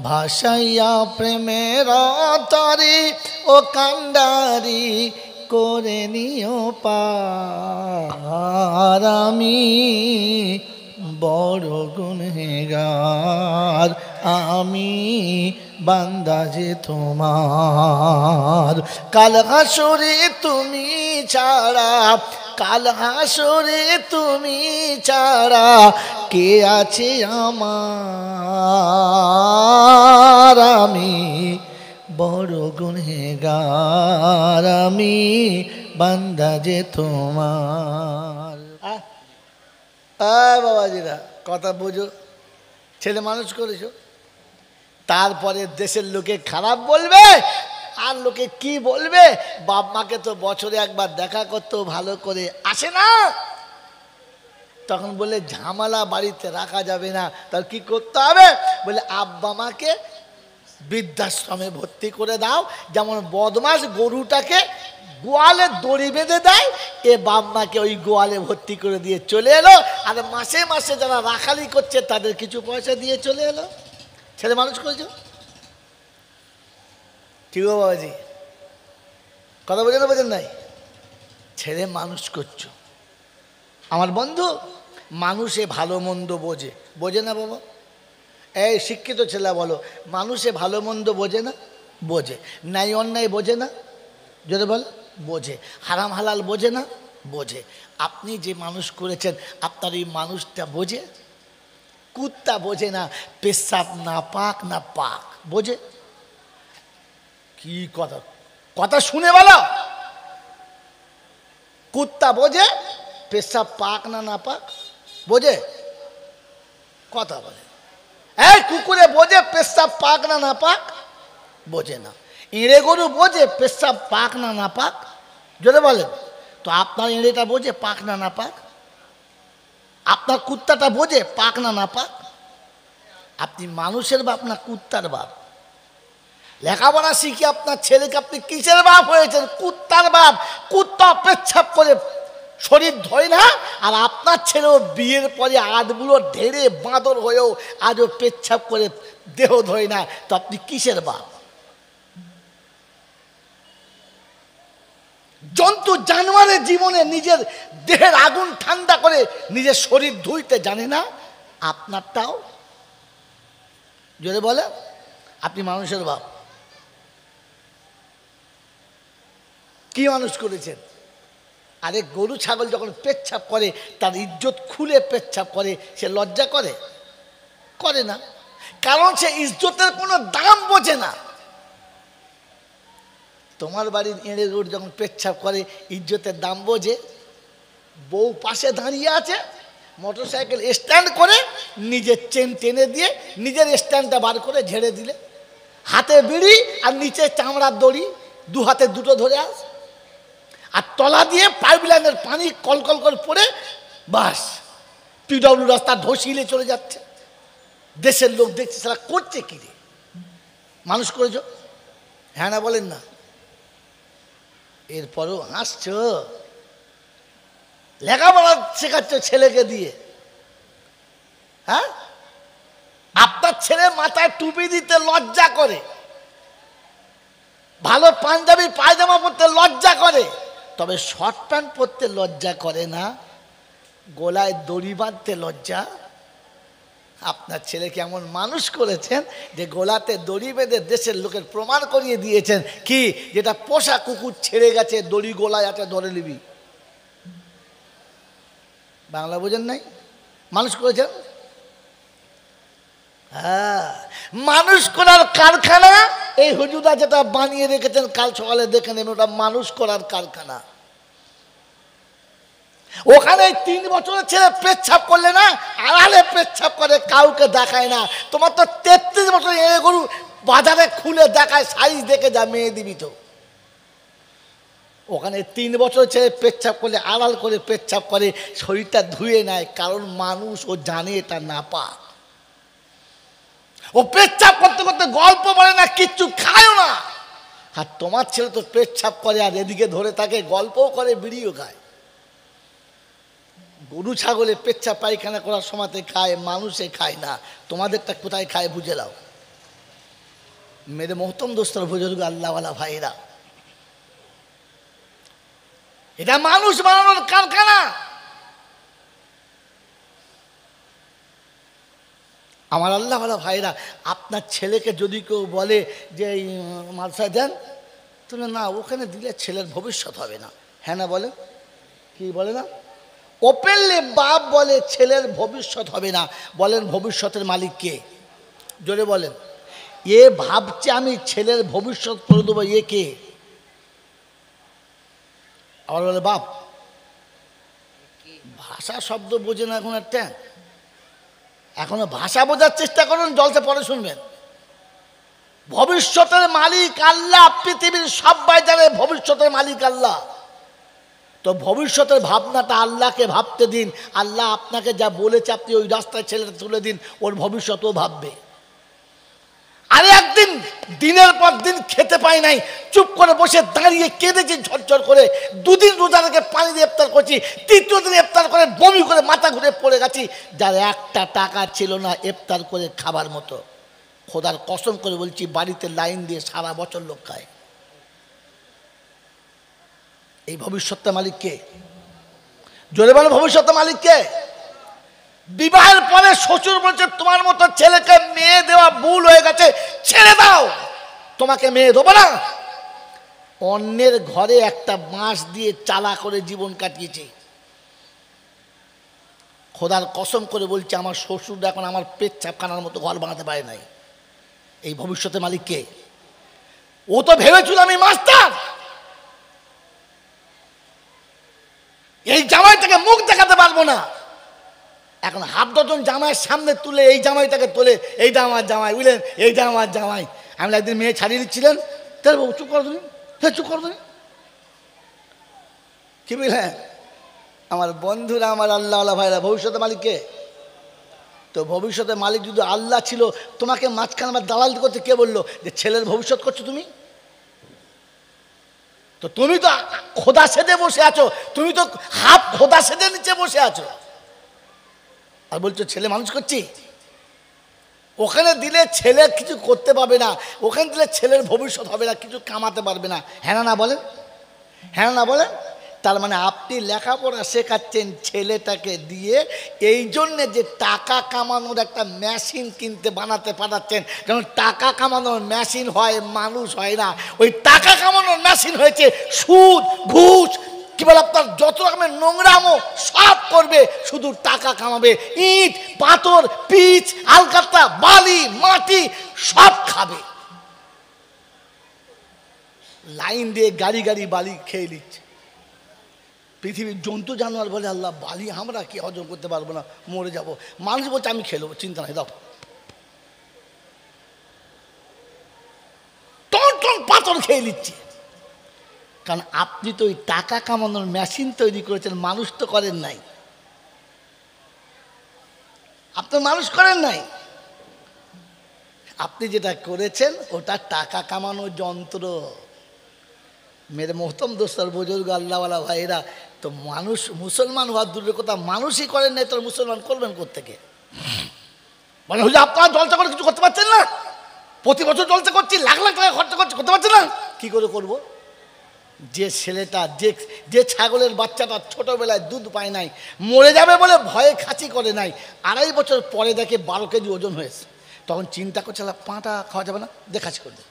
ভাসাইয়া প্রেমের তরে ও কান্ডারি করে নিও পার আমি বড় গুনহগার, আমি বান্দা যে তোমার। কাল হাসরে তুমি ছাড়া, কাল হাসরে তুমি ছাড়া কে আছে আমার, আমি বড় গুনহগার, আমি বান্দা যে তোমার। বাবাজিরা কথা বোঝো, ছেলে মানুষ করেছো, তারপরে দেশের লোকে খারাপ বলবে আর লোকে কি বলবে। বাপ মাকে তো বছরে একবার দেখা করতেও ভালো করে আসে না, তখন বলে ঝামেলা বাড়িতে রাখা যাবে না, তার কি করতে হবে? বলে আব্বা মাকে বৃদ্ধাশ্রমে ভর্তি করে দাও। যেমন বদমাস গরুটাকে গোয়ালে দড়ি বেঁধে দেয়, এ বাপ মাকে ওই গোয়ালে ভর্তি করে দিয়ে চলে এলো, আর মাসে মাসে যারা রাখালি করছে তাদের কিছু পয়সা দিয়ে চলে এলো। ছেলে মানুষ করেছো, ঠিক আছে বাবাজি? কথা বোঝেন না বোঝেন নাই? ছেলে মানুষ করছো। আমার বন্ধু মানুষে ভালো মন্দ বোঝে, বোঝে না বাবা? এই শিক্ষিত ছেলে বলো, মানুষে ভালো মন্দ বোঝে না? বোঝে। ন্যায় অন্যায় বোঝে না? যদি বল বোঝে। হারাম হালাল বোঝে না? বোঝে। আপনি যে মানুষ করেছেন আপনার এই মানুষটা বোঝে? কুত্তা বোঝে না পেশাব না পাক না পাক, বোঝে? কি কথা, কথা শুনে বলো। কুত্তা বোঝে পেশাব পাক না না পাক? বোঝে? কথা বলে। এই কুকুরে বোঝে পেশাব পাক না না পাক? বোঝে না। এঁড়ে গরু বোঝে পেশাব পাক না না পাক? যদি বলেন তো আপনার এঁড়েটা বোঝে পাক না না পাক? আপনার কুত্তাটা বোঝে পাক না না পাক? আপনি মানুষের বাপ না কুত্তার বাপ? লেখাপড়া শিখে আপনার ছেলেকে আপনি কিসের বাপ হয়েছেন? কুত্তার বাপ। কুত্তা পেচ্ছাপ করে শরীর ধোয় না, আর আপনার ছেলেও বিয়ের পরে আধগুলো ঢেড়ে বাঁদর হয়েও আজও পেচ্ছাপ করে দেহ ধোয় না, তো আপনি কিসের বাপ? জন্তু জানোয়ারের জীবনে নিজের দেহের আগুন ঠান্ডা করে নিজের শরীর ধুইতে জানে না, আপনারটাও যদি বলে আপনি মানুষের বাপ। কি মানুষ করেছেন? আরে গরু ছাগল যখন পেচ্ছাপ করে তার ইজ্জত খুলে পেচ্ছাপ করে, সে লজ্জা করে? করে না, কারণ সে ইজ্জতের কোনো দাম বোঝে না। তোমার বাড়ির এঁড়ে গরু যখন পেচ্ছাপ করে ইজ্জতের দাম বোঝে? বউ পাশে দাঁড়িয়ে আছে, মোটর সাইকেল স্ট্যান্ড করে নিজের চেন টেনে দিয়ে নিজের স্ট্যান্ডটা বার করে ঝেড়ে দিলে, হাতে বিড়ি আর নিচে চামড়ার দড়ি, দু হাতে দুটো ধরে আস, আর তলা দিয়ে পাইপ লাইনের পানি কলকল করে পড়ে বাস পিডব্লিউ রাস্তা ধসিলে চলে যাচ্ছে। দেশের লোক দেখছে সেটা করছে কি রে? মানুষ করেছ? হ্যাঁ না বলেন না? এরপরও হাসছ, লেখাপড়া শেখাচ্ছ ছেলেকে দিয়ে। হ্যাঁ, আপনার ছেলে মাথায় টুপি দিতে লজ্জা করে, ভালো পাঞ্জাবি পায়জামা পরতে লজ্জা করে, তবে শর্ট প্যান্ট পরতে লজ্জা করে না, গলায় দড়ি বাঁধতে লজ্জা। আপনার ছেলেকে এমন মানুষ করেছেন যে গোলাতে দড়ি বেঁধে দেশের লোকের প্রমাণ করিয়ে দিয়েছেন কি, যেটা পোষা কুকুর ছেড়ে গেছে দড়ি গোলায় আছে ধরে নিবি। বাংলা বোঝেন নাই? মানুষ করেছেন। হ্যাঁ, মানুষ করার কারখানা এই হুজুরা যেটা বানিয়ে রেখেছেন, কাল সকালে দেখে নেবেন, ওটা মানুষ করার কারখানা। ওখানে 3 বছরের ছেলে পেচ্ছাপ করলে না, আড়ালে পেচ্ছাপ করে, কাউকে দেখায় না। তোমার তো 33 বছর এ গরু বাজারে খুলে দেখায়, সাইজ দেখে যা, মেয়ে দিবি তো। ওখানে 3 বছর ছেলে পেচ্ছাপ করলে আড়াল করে পেচ্ছাপ করে, শরীরটা ধুয়ে নেয়, কারণ মানুষ ও জানে এটা না পা। ও পেচ্ছাপ করতে করতে গল্প বলে না, কিচ্ছু খায়ও না। আর তোমার ছেলে তো পেচ্ছাপ করে আর এদিকে ধরে থাকে, গল্পও করে, বিড়িও খায়। গরু ছাগলে পেচ্ছাপ পায়খানা করার সময়তে খায়, মানুষে খায় না। তোমাদেরটা কোথায় খায় বুঝে নাও। মেরে মোহতম দোস্তর বুজুর্গ আল্লাহওয়ালা ভাইরা, এটা মানুষ বানানোর কারখানা। আমার আল্লাহওয়ালা ভাইরা, আপনার ছেলেকে যদি কেউ বলে যে এই মাদ্রাসায় দেন, তাহলে না, ওখানে দিলে ছেলের ভবিষ্যৎ হবে না। হ্যাঁ না বলে, কি বলে না? ওপেনলি বাপ বলে ছেলের ভবিষ্যৎ হবে না। বলেন ভবিষ্যতের মালিক কে? জোরে বলেন। এ ভাবছে আমি ছেলের ভবিষ্যৎ করে দেবো, এ কে? আবার বলে বাপ। ভাষা শব্দ বোঝে না এখন একটা, এখনো ভাষা বোঝার চেষ্টা করুন, জলসা পরে শুনবেন। ভবিষ্যতের মালিক আল্লাহ, পৃথিবীর সবাই জানে ভবিষ্যতের মালিক আল্লাহ। তো ভবিষ্যতের ভাবনাটা আল্লাহকে ভাবতে দিন। আল্লাহ আপনাকে যা বলেছে আপনি ওই রাস্তায় ছেলেটা তুলে দিন, ওর ভবিষ্যতও ভাববে। আরে একদিন দিনের পর দিন খেতে পাই নাই, চুপ করে বসে দাঁড়িয়ে কেঁদেছি ঝরঝর করে। 2 দিন রোজা রেখে পানি দিয়ে ইফতার করছি, 3য় দিন ইফতার করে বমি করে মাথা ঘুরে পড়ে গেছি। যার একটা টাকা ছিল না ইফতার করে খাবার মতো, খোদার কসম করে বলছি, বাড়িতে লাইন দিয়ে সারা বছর লোক খায়। এই ভবিষ্যতের মালিক কে? জোরে বলো, ভবিষ্যতের মালিক কে? বিবাহের পরে শ্বশুর বলছে তোমার মতো ছেলেকে মেয়ে দেওয়া ভুল হয়ে গেছে, ছেড়ে দাও, তোমাকে মেয়ে দেবো না। অন্যের ঘরে একটা বাঁশ দিয়ে চালা করে জীবন কাটিয়েছে। খোদার কসম করে বলছে, আমার শ্বশুর এখন আমার পেট ছাপখানার মতো ঘর বানাতে পারে নাই। এই ভবিষ্যতের মালিক কে? ও তো ভেবেছিল আমি মাস্টার, এই জামাইটাকে মুখ দেখাতে পারবো না। এখন 1/2 ডজন জামাইয়ের সামনে তুলে এই জামাইটাকে তোলে, এইটা আমার জামাই, বুঝলেন, এইটা আমার জামাই। আমি একদিন মেয়ে ছাড়িয়ে দিচ্ছিলেন, তাহলে চুপ করে দিন, চুপ করে দিন। কি বুঝলেন আমার বন্ধুরা, আমার আল্লাহওয়ালা ভাইরা, ভবিষ্যতের মালিক কে? তো ভবিষ্যতের মালিক যদি আল্লাহ ছিল, তোমাকে মাঝখানে আমার দালাল করতে কে বললো যে ছেলের ভবিষ্যৎ করছো তুমি? তো তুমি তো খোদা সেজে বসে আছো, তুমি তো হাফ খোদা সেজে নিচে বসে আছো, আর বলছো ছেলে মানুষ করছি। ওখানে দিলে ছেলে কিছু করতে পারবে না, ওখানে দিলে ছেলের ভবিষ্যৎ হবে না, কিছু কামাতে পারবে না। হ্যাঁ না বলেন, হ্যাঁ না বলেন। তার মানে আপনি লেখাপড়া শেখাচ্ছেন ছেলেটাকে দিয়ে, এই জন্যে যে টাকা কামানোর একটা মেশিন কিনতে বানাতে পাঠাচ্ছেন। যেমন টাকা কামানোর মেশিন হয়, মানুষ হয় না। ওই টাকা কামানোর মেশিন হয়েছে সুদ, ঘুষ, কি বলে আপনার যত রকমের নোংরামো সব করবে, শুধু টাকা কামাবে। ইট, পাথর, পিচ, আলকাতরা, বালি, মাটি সব খাবে। লাইন দিয়ে গাড়ি গাড়ি বালি খেয়ে নিচ্ছে। পৃথিবীর জন্তু জানোয়ার বলে আল্লাহ বালি আমরা কি হজম করতে পারবো না, মরে যাব। মানুষ বলছে আমি খেয়ে নেবো, চিন্তা নাই, দাও। টন টন পাথর খেয়ে নিচ্ছে, কারণ আপনি তো ওই টাকা কামানোর মেশিন তৈরি করেছেন, মানুষ তো করেন নাই। আপনি মানুষ করেন নাই, আপনি যেটা করেছেন ওটা টাকা কামানোর যন্ত্র। মেরে মোহতম দোস্তর বুজুর্গ আল্লাহওয়ালা ভাইরা, তো মানুষ মুসলমান হওয়ার দূরের কথা, মানুষই করেন নাই, তোর মুসলমান করবেন কোত্থেকে? মানে হলে আপনারা জলসা করে কিছু করতে পারছেন না? প্রতি বছর জলসা করছি, লাখ লাখ টাকা খরচা করছি, করতে পারছেন না? কি করে করবো? যে ছেলেটা, যে ছাগলের বাচ্চাটা ছোটবেলায় দুধ পায় নাই, মরে যাবে বলে ভয়ে খাঁচি করে নাই, 2.5 বছর পরে দেখে 12 কেজি ওজন হয়েছে, তখন চিন্তা করছে পাঁটা খাওয়া যাবে না, দেখাচ্ছি করে দেয়।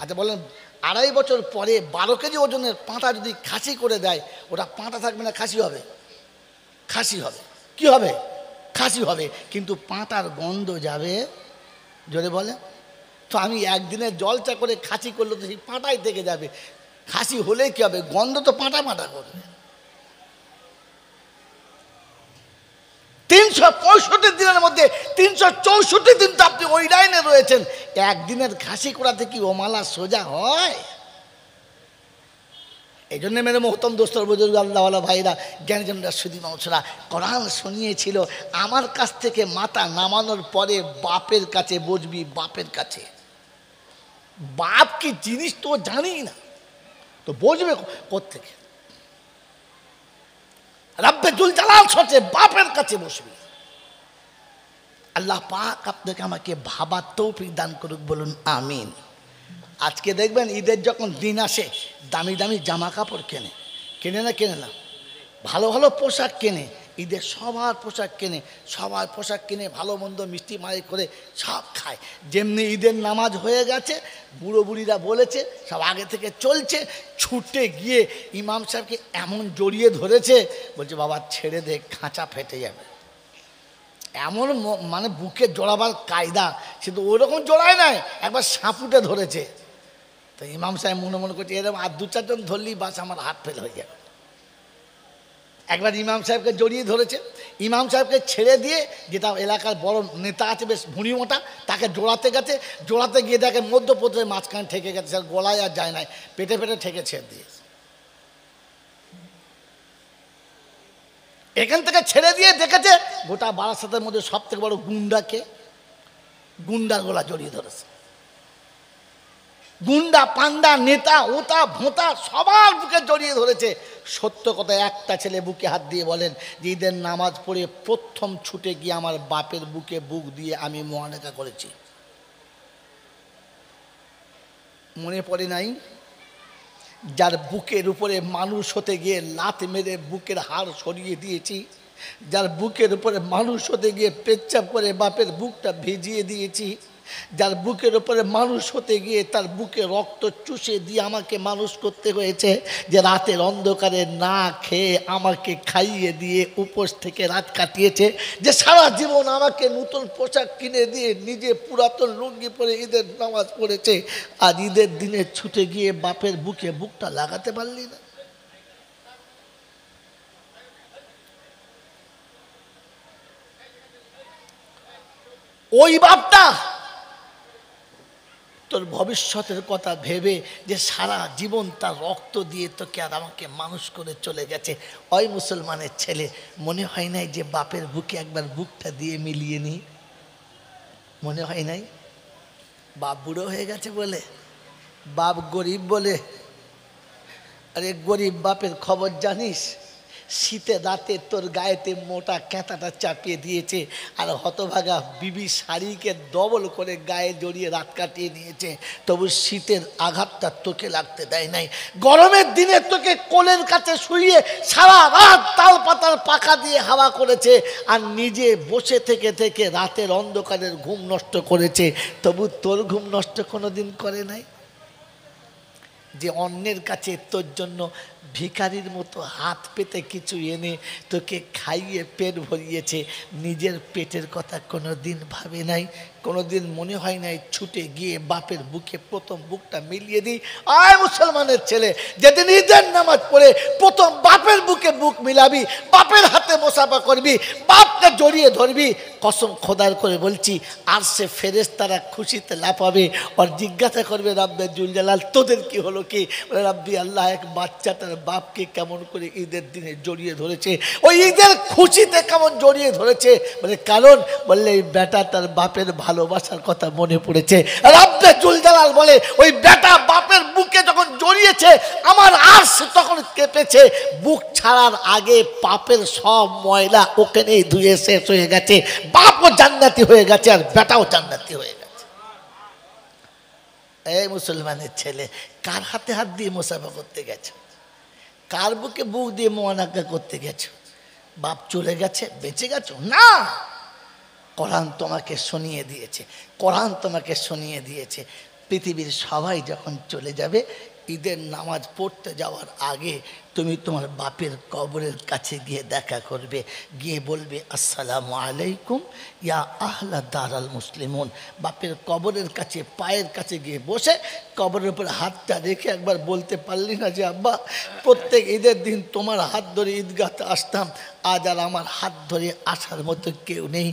আচ্ছা বলেন, 2.5 বছর পরে 12 কেজি ওজনের পাঁটা যদি খাসি করে দেয়, ওটা পাঁটা থাকবে না খাসি হবে? খাসি হবে। কি হবে? খাসি হবে। কিন্তু পাঁটার গন্ধ যাবে, জোরে বলে। তো আমি একদিনে জলচা করে খাসি করলে তো সেই পাঁটাই থেকে যাবে। খাসি হলে কি হবে? গন্ধ তো পাঁটা পাঁটা করবে। 365 দিনের মধ্যে 364 দিন তো আপনি ওই লাইনে রয়েছেন, একদিনের ঘাসি কোড়াতে কি ও মালা সোজা হয়? এই জন্য মেরে মোহতম দোস্তর বুজুর্গ আল্লাহওয়ালা ভাইরা জ্ঞানীজনরা সুদী মানুষরা কোরআন শুনিয়েছিল, আমার কাছ থেকে মাথা নামানোর পরে বাপের কাছে বসবি, বাপের কাছে। বাপ কি জিনিস তো জানি না, তো বসবে কোত্থেকে? রাব্বে জুল জালাল সচে বাপের কাছে বসবি। আল্লাহ পাক আপনাকে আমাকে ভাবার তৌফিক দান করুক, বলুন আমিন। আজকে দেখবেন ঈদের যখন দিন আসে দামি দামি জামা কাপড় কেনে না, ভালো ভালো পোশাক কেনে, ঈদের সবার পোশাক কেনে, সবার পোশাক কিনে ভালো মন্দ মিষ্টি মারি করে সব খায়। যেমনি ঈদের নামাজ হয়ে গেছে, বুড়ো বুড়িরা বলেছে সব আগে থেকে চলছে, ছুটে গিয়ে ইমাম সাহেবকে এমন জড়িয়ে ধরেছে, বলছে বাবা ছেড়ে দে, খাঁচা ফেটে যাবে। এমন মানে বুকে জড়াবার কায়দা, সে তো ওরকম জড়ায় নাই, একবার সাঁপুটে ধরেছে। তো ইমাম সাহেব মনে মনে করছে এরকম আর 2-4 জন ধরলেই বাস আমার হাত ফেল হয়ে যাবে। একবার ইমাম সাহেবকে জড়িয়ে ধরেছে, ইমাম সাহেবকে ছেড়ে দিয়ে যেটা এলাকার বড় নেতা আছে বেশ ভুঁড়ি মোটা, তাকে জোড়াতে গিয়ে তাকে মধ্যপথের মাঝখানে ঠেকে গেছে, স্যার গলায় আর যায় নাই, পেটে ঠেকে ছেড়ে দিয়েছে। এখান থেকে ছেড়ে দিয়ে দেখেছে গোটা বারাসাতের মধ্যে সব থেকে বড় গুন্ডার গলা জড়িয়ে ধরেছে। গুন্ডা পান্ডা নেতা ওতা ভোঁতা সবার বুকে জড়িয়ে ধরেছে। সত্য কথা, একটা ছেলে বুকে হাত দিয়ে বলেন যে ঈদের নামাজ পড়ে প্রথম ছুটে গিয়ে আমার বাপের বুকে বুক দিয়ে আমি মুআনাকা করেছি। মনে পড়ে নাই? যার বুকের উপরে মানুষ হতে গিয়ে লাত মেরে বুকের হাড় সরিয়ে দিয়েছি, যার বুকের উপরে মানুষ হতে গিয়ে পেচ্ছাপ করে বাপের বুকটা ভিজিয়ে দিয়েছি, যার বুকের উপরে মানুষ হতে গিয়ে তার বুকে রক্ত চুষে দিয়ে আমাকে মানুষ করতে হয়েছে, যে রাতের অন্ধকারে না খেয়ে আমাকে খাইয়ে দিয়ে উপোস থেকে রাত কাটিয়েছে, যে সারা জীবন আমাকে নতুন পোশাক কিনে দিয়ে নিজে পুরাতন লুঙ্গি পরে ঈদের নামাজ পড়েছে, আর ঈদের দিনে ছুটে গিয়ে বাপের বুকে বুকটা লাগাতে পারলি না। ওই বাপটা তোর ভবিষ্যতের কথা ভেবে যে সারা জীবন তার রক্ত দিয়ে তোকে আর আমাকে মানুষ করে চলে গেছে, ওই মুসলমানের ছেলে মনে হয় নাই যে বাপের বুকে একবার বুকটা দিয়ে মিলিয়ে নি? মনে হয় নাই? বাপ বুড়ো হয়ে গেছে বলে, বাপ গরিব বলে। আরে গরিব বাপের খবর জানিস? শীতে রাতে তোর গায়েতে মোটা ক্যাঁথাটা চাপিয়ে দিয়েছে, আর হতভাগা বিবি শাড়িকে ডবল করে গায়ে জড়িয়ে রাত কাটিয়ে নিয়েছে, তবু শীতের আঘাতটা তোকে লাগতে দেয় নাই। গরমের দিনে তোকে কোলের কাছে শুইয়ে সারা রাত তাল পাতার পাখা দিয়ে হাওয়া করেছে, আর নিজে বসে থেকে থেকে রাতের অন্ধকারের ঘুম নষ্ট করেছে, তবু তোর ঘুম নষ্ট কোনোদিন করে নাই। যে অন্যের কাছে তোর জন্য ভিখারির মতো হাত পেতে কিছু এনে তোকে খাইয়ে পেট ভরিয়েছে, নিজের পেটের কথা কোনো দিন ভাবে নাই, কোনো দিন মনে হয় নাই ছুটে গিয়ে বাপের বুকে প্রথম বুকটা মিলিয়ে দিই। আয় মুসলমানের ছেলে, যেদিন ঈদের নামাজ পড়ে প্রথম বাপের বুকে বুক মিলাবি, বাপের হাতে মোসাফা করবি, বাপকে জড়িয়ে ধরবি, কসম খোদার করে বলছি আর সে ফেরেশতারা খুশিতে লাফাবে, আর জিজ্ঞাসা করবে রাব্বে জুল জালাল তোদের কি হলো কি? বলে রাব্বি আল্লাহ এক বাচ্চাটার বাপকে কেমন করে ঈদের দিনে জড়িয়ে ধরেছে, ওই ঈদের খুশিতে কেমন জড়িয়ে ধরেছে, বলে কারণ বললে এই বেটা তার বাপের ভালোবাসার কথা মনে পড়েছে। রাব্বে জুল জালাল বলে ওই বেটা বাপের বুকে যখন জড়িয়েছে আমার আর্শ তখন কেঁপেছে, বুক ছাড়ার আগে পাপের সব ময়লা ওখানেই ধুয়ে শেষ হয়ে গেছে, বাপও জান্নাতি হয়ে গেছে আর বেটাও জান্নাতি হয়ে গেছে। এই মুসলমানের ছেলে, কার হাতে হাত দিয়ে মুসাফা করতে গেছো? কার বুকে বুক দিয়ে মুআনাকা করতে গেছো? বাপ চলে গেছে, বেঁচে গেছো না, কোরআন তোমাকে শুনিয়ে দিয়েছে, কোরআন তোমাকে শুনিয়ে দিয়েছে। পৃথিবীর সবাই যখন চলে যাবে, ঈদের নামাজ পড়তে যাওয়ার আগে তুমি তোমার বাপের কবরের কাছে গিয়ে দেখা করবে, গিয়ে বলবে আসসালামু আলাইকুম ইয়া আহলা দারাল মুসলিমুন। বাপের কবরের কাছে পায়ের কাছে গিয়ে বসে কবরের উপর হাতটা রেখে একবার বলতে পারলি না যে আব্বা প্রত্যেক ঈদের দিন তোমার হাত ধরে ঈদগাহতে আসতাম, আজ আর আমার হাত ধরে আসার মতো কেউ নেই,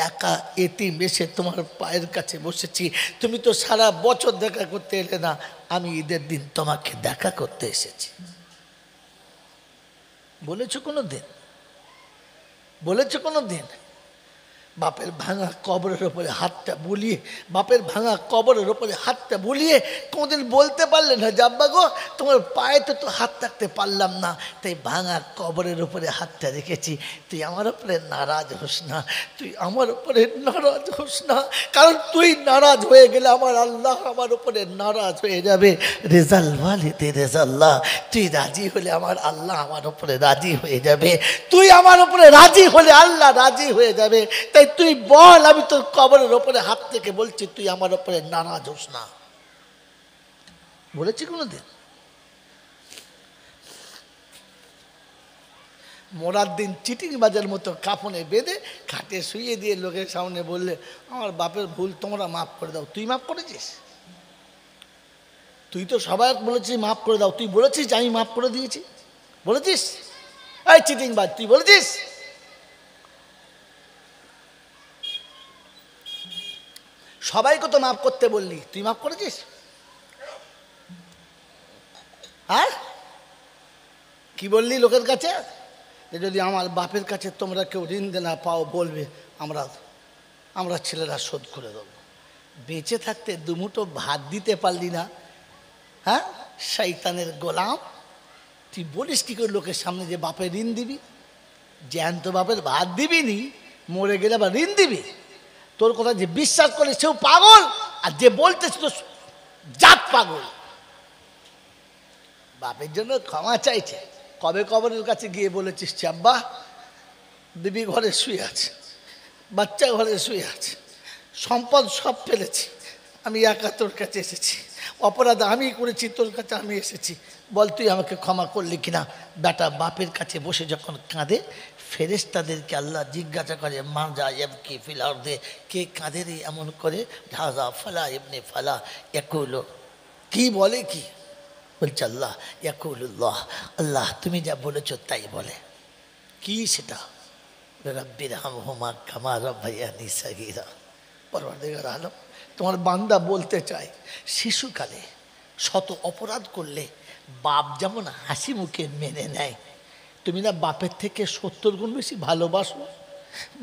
একা এতিম এসে তোমার পায়ের কাছে বসেছি, তুমি তো সারা বছর দেখা করতে এলে না, আমি ঈদের দিন তোমাকে দেখা করতে এসেছি। বলেছো কোনো দিন? বলেছো কোনো দিন? বাপের ভাঙা কবরের ওপরে হাতটা বুলিয়ে, বাপের ভাঙা কবরের ওপরে হাতটা বুলিয়ে কোনোদিন বলতে পারলে না যে আব্বা গো তোমার পায়েতে তো হাত রাখতে পারলাম না, তাই ভাঙা কবরের ওপরে হাতটা রেখেছি, তুই আমার ওপরে নারাজ হোস না, তুই আমার ওপরে নারাজ হোস না, কারণ তুই নারাজ হয়ে গেলে আমার আল্লাহ আমার ওপরে নারাজ হয়ে যাবে। রেজাল ওয়ালিদে রেজাল্লাহ, তুই রাজি হলে আমার আল্লাহ আমার ওপরে রাজি হয়ে যাবে, তুই আমার ওপরে রাজি হলে আল্লাহ রাজি হয়ে যাবে। তাই তুই বল, আমি তোর কবরের ওপরে হাত থেকে বলছি তুই আমার ওপরে নারাজ হোস না। বলেছি কোনোদিন? মরার দিন চিটিং বাজার মতো কাফনে বেঁধে খাটে শুয়ে দিয়ে লোকের সামনে বললে আমার বাপের ভুল তোমরা মাফ করে দাও। তুই মাফ করেছিস? তুই তো সবাই বলেছিস মাফ করে দাও, তুই বলেছিস আমি মাফ করে দিয়েছি? বলেছিস? এই চিটিং বাজ, তুই বলেছিস? সবাইকে তো মাফ করতে বললি, তুই মাফ করেছিস? হ্যাঁ, কি বললি লোকের কাছে? যে যদি আমার বাপের কাছে তোমরা কেউ ঋণ দেনা পাও বলবে আমরা ছেলেরা শোধ করে দেবো। বেঁচে থাকতে দুমুঠো ভাত দিতে পারলি না, হ্যাঁ শয়তানের গোলাম। তুই বলিস কি করে লোকের সামনে যে বাপের ঋণ দিবি? জ্যান্ত বাপের ভাত দিবি নি, মরে গেলে আবার ঋণ দিবি? তোর কথা যে বিশ্বাস করে সেও পাগল, আর যে বলতেছে তো জাত পাগল। বাপের জন্য ক্ষমা চাইছে, কবে কবরের কাছে গিয়ে বলেছিস আব্বা বিবি ঘরে শুয়ে আছে, বাচ্চা ঘরে শুয়ে আছে, সম্পদ সব ফেলেছি, আমি একা তোর কাছে এসেছি, অপরাধ আমি করেছি, তোর কাছে আমি এসেছি, বল তুই আমাকে ক্ষমা করলি কিনা? বেটা বাপের কাছে বসে যখন কাঁদে, ফেরেশতাদেরকে আল্লাহ জিজ্ঞাসা করে মা যা কি ফিলার দে, কে কাঁদে রে এমন করে? ঢাজা ফালা এমনি ফালা একুলো, কি বলে কি? বলছে আল্লাহ ইয়াকুলুল্লাহ, আল্লাহ তুমি যা বলেছো তাই বলে। কি সেটা? রব্বির হামহুমা কামা রাব্বায়ানি সাগীরা। পরওয়ারদিগার আলম, তোমার বান্দা বলতে চায় শিশুকালে শত অপরাধ করলে বাপ যেমন হাসি মুখে মেনে নেয়, তুমি না বাপের থেকে 70 গুণ বেশি ভালোবাসো।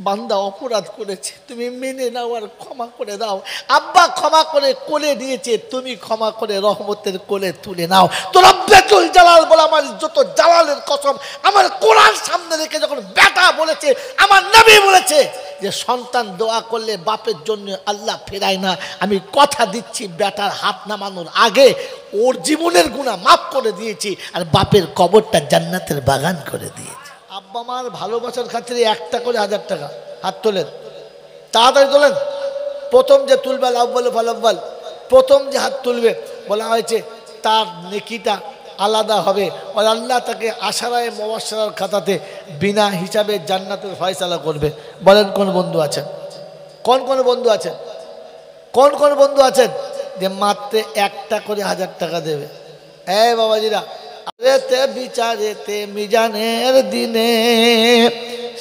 বান্দা অপরাধ করেছে, তুমি মেনে নাও আর ক্ষমা করে দাও। আব্বা ক্ষমা করে কোলে দিয়েছে, তুমি ক্ষমা করে রহমতের কোলে তুলে নাও। তো রব্বুল জালাল বলে আমার যত জালালের কসম, আমার কোরআন সামনে রেখে যখন বেটা বলেছে, আমার নবী বলেছে যে সন্তান দোয়া করলে বাপের জন্য আল্লাহ ফেরায় না, আমি কথা দিচ্ছি বেটার হাত নামানোর আগে ওর জীবনের গুনাহ মাফ করে দিয়েছি, আর বাপের কবরটা জান্নাতের বাগান করে দিয়েছি। আব্বা মার ভালোবাসার খাতিরে 1 করে 1000 টাকা হাত তোলেন, তাড়াতাড়ি তোলেন। প্রথম যে তুলবে আব্বাল ফালাব্বাল, প্রথম যে হাত তুলবে বলা হয়েছে তার নেকিটা আলাদা হবে, আর আল্লাহ তাকে আশারায়ে মুবাশশারার খাতাতে বিনা হিসাবে জান্নাতের ফয়সালা করবে। বলেন কোন বন্ধু আছেন? কোন কোন বন্ধু আছেন? কোন কোন বন্ধু আছেন যে মাত্র 1 করে 1000 টাকা দেবে? হ্যাঁ বাবাজিরা, রেতে বিচারেতে মিজানের দিনে,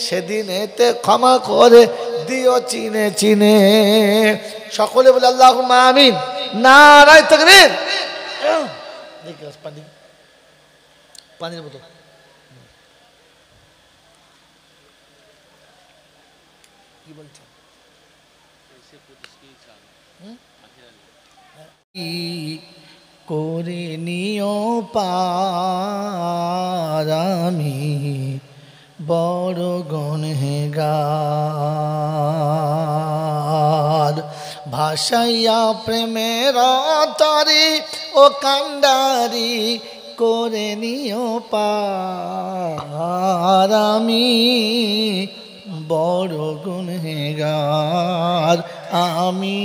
সেদিনেতে ক্ষমা করে দিও চিনে চিনে। সকলে বলে আল্লাহুম্মা আমিন। নারায়ে তাকবীর। দেখি পানি, পানির বোতল। কি বলছেন? করে নিও পার আমি বড় গুনহগার, ভাসাইয়া প্রেমের তরি ও কান্ডারি করে নিও পার আমি বড় গুনহগার আমি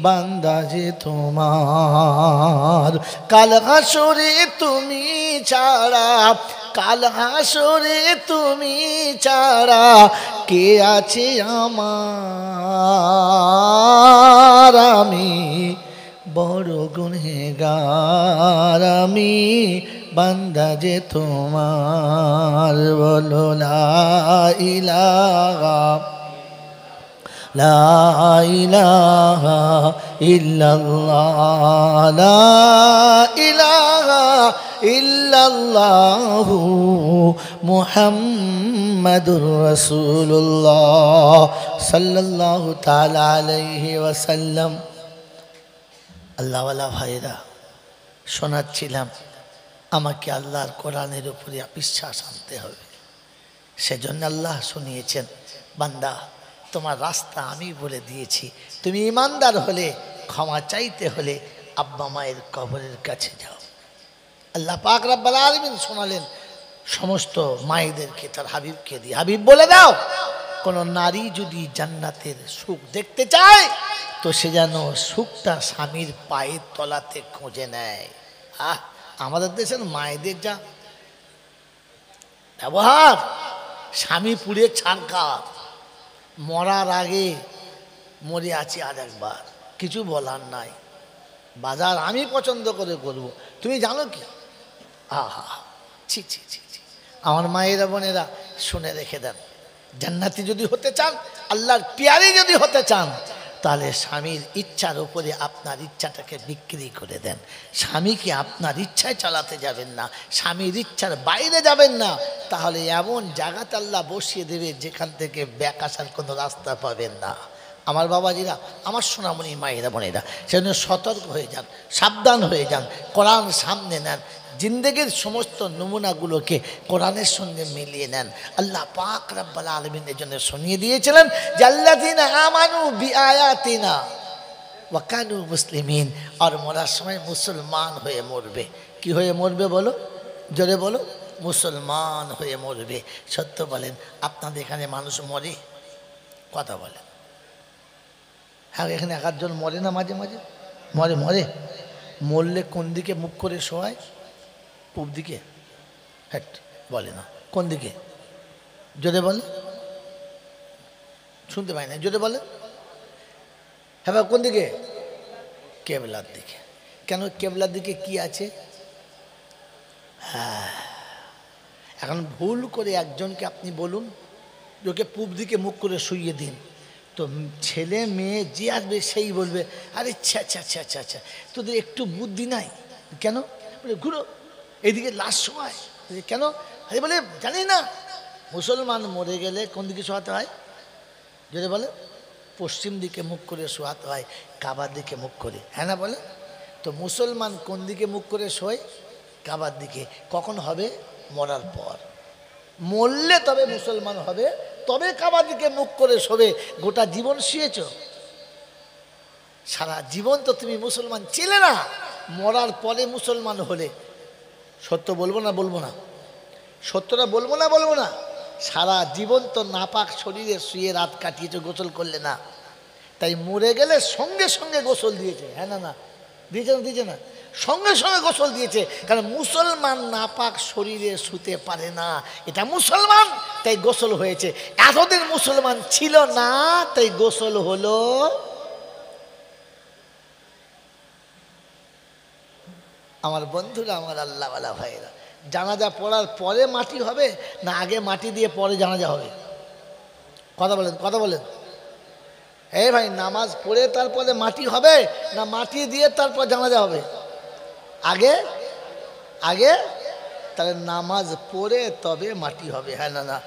বান্দা যে তোমার কাল হাসরে তুমি ছাড়া কাল হাসরে তুমি ছাড়া কে আছে আমার আমি বড় গুনহগার আমি বান্দা যে তোমার বলো লা ইলাহা লা ইলাহা ইল্লাল্লাহ লা ইলাহা ইল্লাল্লাহু মুহাম্মাদুর রাসূলুল্লাহ সাল্লাল্লাহু তাআলা আলাইহি ওয়াসাল্লাম। আল্লাহওয়ালা ভাইরা শোনাচ্ছিলাম আমাকে আল্লাহর কোরআনের উপরে বিশ্বাস আনতে হবে। সেজন্য আল্লাহ শুনিয়েছেন বান্দা তোমার রাস্তা আমি বলে দিয়েছি, তুমি ইমানদার হলে ক্ষমা চাইতে হলে আব্বা মায়ের কবরের কাছে যাও। আল্লাহ পাক রব্বুল আলামিন শোনালেন সমস্ত মায়েদেরকে তার হাবিবকে দিয়ে, হাবিব বলে দাও কোন নারী যদি জান্নাতের সুখ দেখতে চায় তো সে যেন সুখটা স্বামীর পায়ের তলাতে খুঁজে নেয়। আমাদের দেশের মায়েদের যা ব্যবহার, স্বামী পুড়ে ছাড়কার, মরার আগে মরে আছি আর একবার, কিছু বলার নাই, বাজার আমি পছন্দ করে করব, তুমি জানো কি? আহা ছি ছি ছি ছি। আমার মায়েরা বোনেরা শুনে রেখে দেন, জান্নাতি যদি হতে চান, আল্লাহর পিয়ারি যদি হতে চান, তাহলে স্বামীর ইচ্ছার উপরে আপনার ইচ্ছাটাকে বিক্রি করে দেন। স্বামীকে আপনার ইচ্ছায় চালাতে যাবেন না, স্বামীর ইচ্ছার বাইরে যাবেন না, তাহলে এমন জায়গাতে আল্লাহ বসিয়ে দেবে যেখান থেকে ব্যাক আসার কোনো রাস্তা পাবেন না। আমার বাবাজিরা, আমার সোনামণি মায়েরা বোনেরা, সেজন্য সতর্ক হয়ে যান, সাবধান হয়ে যান, কোরআন সামনে নেন, জিন্দেগির সমস্ত নমুনাগুলোকে কোরআনের সঙ্গে মিলিয়ে নেন। আল্লাহ পাক রব্বুল আলামিন এর জন্য শুনিয়ে দিয়েছিলেন যে আল্লাযীনা আমানু বিআয়াতিনা ওয়া কানু মুসলিমিন, আর মরার সময় মুসলমান হয়ে মরবে। কি হয়ে মরবে বলো, জোরে বলো, মুসলমান হয়ে মরবে। সত্য বলেন, আপনাদের এখানে মানুষ মরে? কথা বলেন। হ্যাঁ, এখানে এক আধজন মরে না মাঝে মাঝে? মরে মরে। মরলে কোন দিকে মুখ করে শোয়ায়? পূব দিকে? হ্যাঁ বলে না, কোন দিকে? জোরে বলে, শুনতে পাই না, জোরে বলে। হ্যাঁ কোন দিকে? কেবলার দিকে। কেন কেবলার দিকে কি আছে? হ্যাঁ, এখন ভুল করে একজনকে আপনি বলুন ওকে পূব দিকে মুখ করে শুইয়ে দিন, তো ছেলে মেয়ে যে আসবে সেই বলবে আরে আচ্ছা আচ্ছা আচ্ছা আচ্ছা আচ্ছা, তোদের একটু বুদ্ধি নাই কেন? বলে ঘুরো এইদিকে লাশ সময়। কেন? আরে বলে জানি না, মুসলমান মরে গেলে কোন দিকে শোয়াতে হয়? যদি বলে পশ্চিম দিকে মুখ করে শোয়াতে হয়, কাবার দিকে মুখ করে। হ্যাঁ না বলে? তো মুসলমান কোন দিকে মুখ করে শোয়? কাবার দিকে। কখন হবে? মরার পর। মরলে তবে মুসলমান হবে, তবে কাবার দিকে মুখ করে শোবে। গোটা জীবন শুয়েছ, সারা জীবন তো তুমি মুসলমান ছিলে না, মরার পরে মুসলমান হলে। সত্য বলবো না বলবো না? সত্যটা বলবো না বলবো না? সারা জীবন তো নাপাক শরীরে শুয়ে রাত কাটিয়েছে, গোসল করলে না, তাই মরে গেলে সঙ্গে সঙ্গে গোসল দিয়েছে। হ্যাঁ না? না দিয়েছে না? দিয়েছে না? সঙ্গে সঙ্গে গোসল দিয়েছে, কারণ মুসলমান নাপাক শরীরে শুতে পারে না, এটা মুসলমান, তাই গোসল হয়েছে। এতদিন মুসলমান ছিল না, তাই গোসল হলো। আমার বন্ধুরা, আমার আল্লাহওয়ালা ভাইয়েরা, জানাজা পড়ার পরে মাটি হবে না আগে মাটি দিয়ে পরে জানাজা হবে? কথা বলেন, কথা বলেন। এই ভাই, নামাজ পড়ে তারপরে মাটি হবে না মাটি দিয়ে তারপর জানাজা হবে? আগে আগে। তাহলে নামাজ পড়ে তবে মাটি হবে। হ্যাঁ না? না,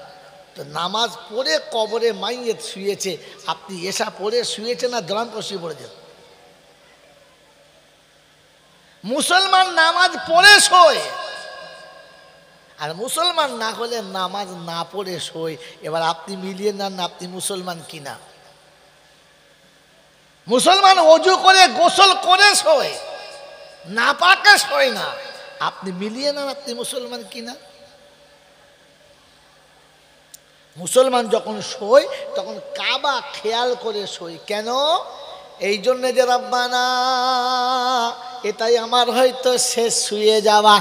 তো নামাজ পড়ে কবরে মাইয়েত শুয়েছে, আপনি এসা পড়ে শুয়েছেন না দরাম করে শুয়ে পড়েছেন? মুসলমান নামাজ পড়ে শোয়, আর মুসলমান না হলে নামাজ না পড়ে শোয়। এবার আপনি মিলিয়ে নেন আপনি মুসলমান কিনা। মুসলমান ওযু করে গোসল করে শোয়, না পাকে শোয় না। আপনি মিলিয়ে নেন আপনি মুসলমান কিনা। মুসলমান যখন শোয় তখন কাবা খেয়াল করে শোয়। কেন? এই জন্যে যে রব্বানা এটাই আমার হয়তো শেষ শুয়ে যাওয়া,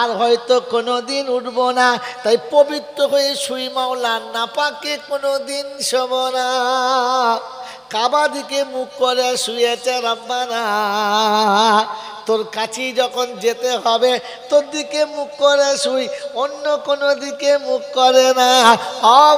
আর হয়তো কোনো দিন উঠব না, তাই পবিত্র হয়ে শুই মাওলা, নাপাকে কোনো দিন শোব না। কাবা দিকে মুখ করে শুয়েছে রব্বানা, তোর কাছেই যখন যেতে হবে তোর দিকে মুখ করে শুই, অন্য কোনো দিকে মুখ করে না।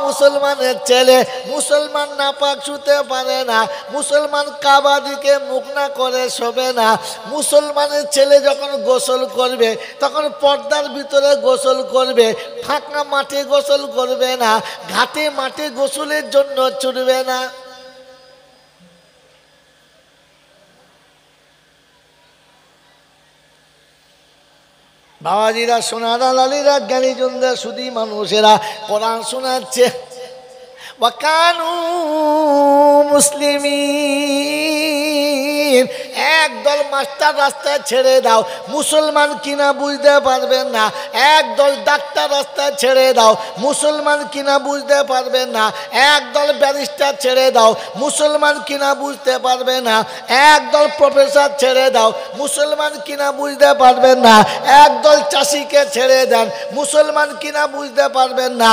মুসলমানের ছেলে, মুসলমান নাপাক শুতে পারে না, মুসলমান কাবা দিকে মুখ না করে শোবে না। মুসলমানের ছেলে যখন গোসল করবে তখন পর্দার ভিতরে গোসল করবে, ফাঁকা মাঠে গোসল করবে না, ঘাটে মাঠে গোসলের জন্য ছুটবে না। বাবাজিরা, সোনারা, লালিরা, জ্ঞানীজনরা, শুধু মানুষেরা কোরআন শোনাচ্ছে। ওয়াকানু মুসলিমিন, একদল মাস্টার রাস্তায় ছেড়ে দাও, মুসলমান কিনা বুঝতে পারবেন না। একদল ডাক্তার রাস্তায় ছেড়ে দাও, মুসলমান কিনা বুঝতে পারবেন না। একদল ব্যারিস্টার ছেড়ে দাও, মুসলমান কিনা বুঝতে পারবে না। একদল প্রফেসর ছেড়ে দাও, মুসলমান কিনা বুঝতে পারবেন না। একদল চাষিকে ছেড়ে দেন, মুসলমান কিনা বুঝতে পারবেন না।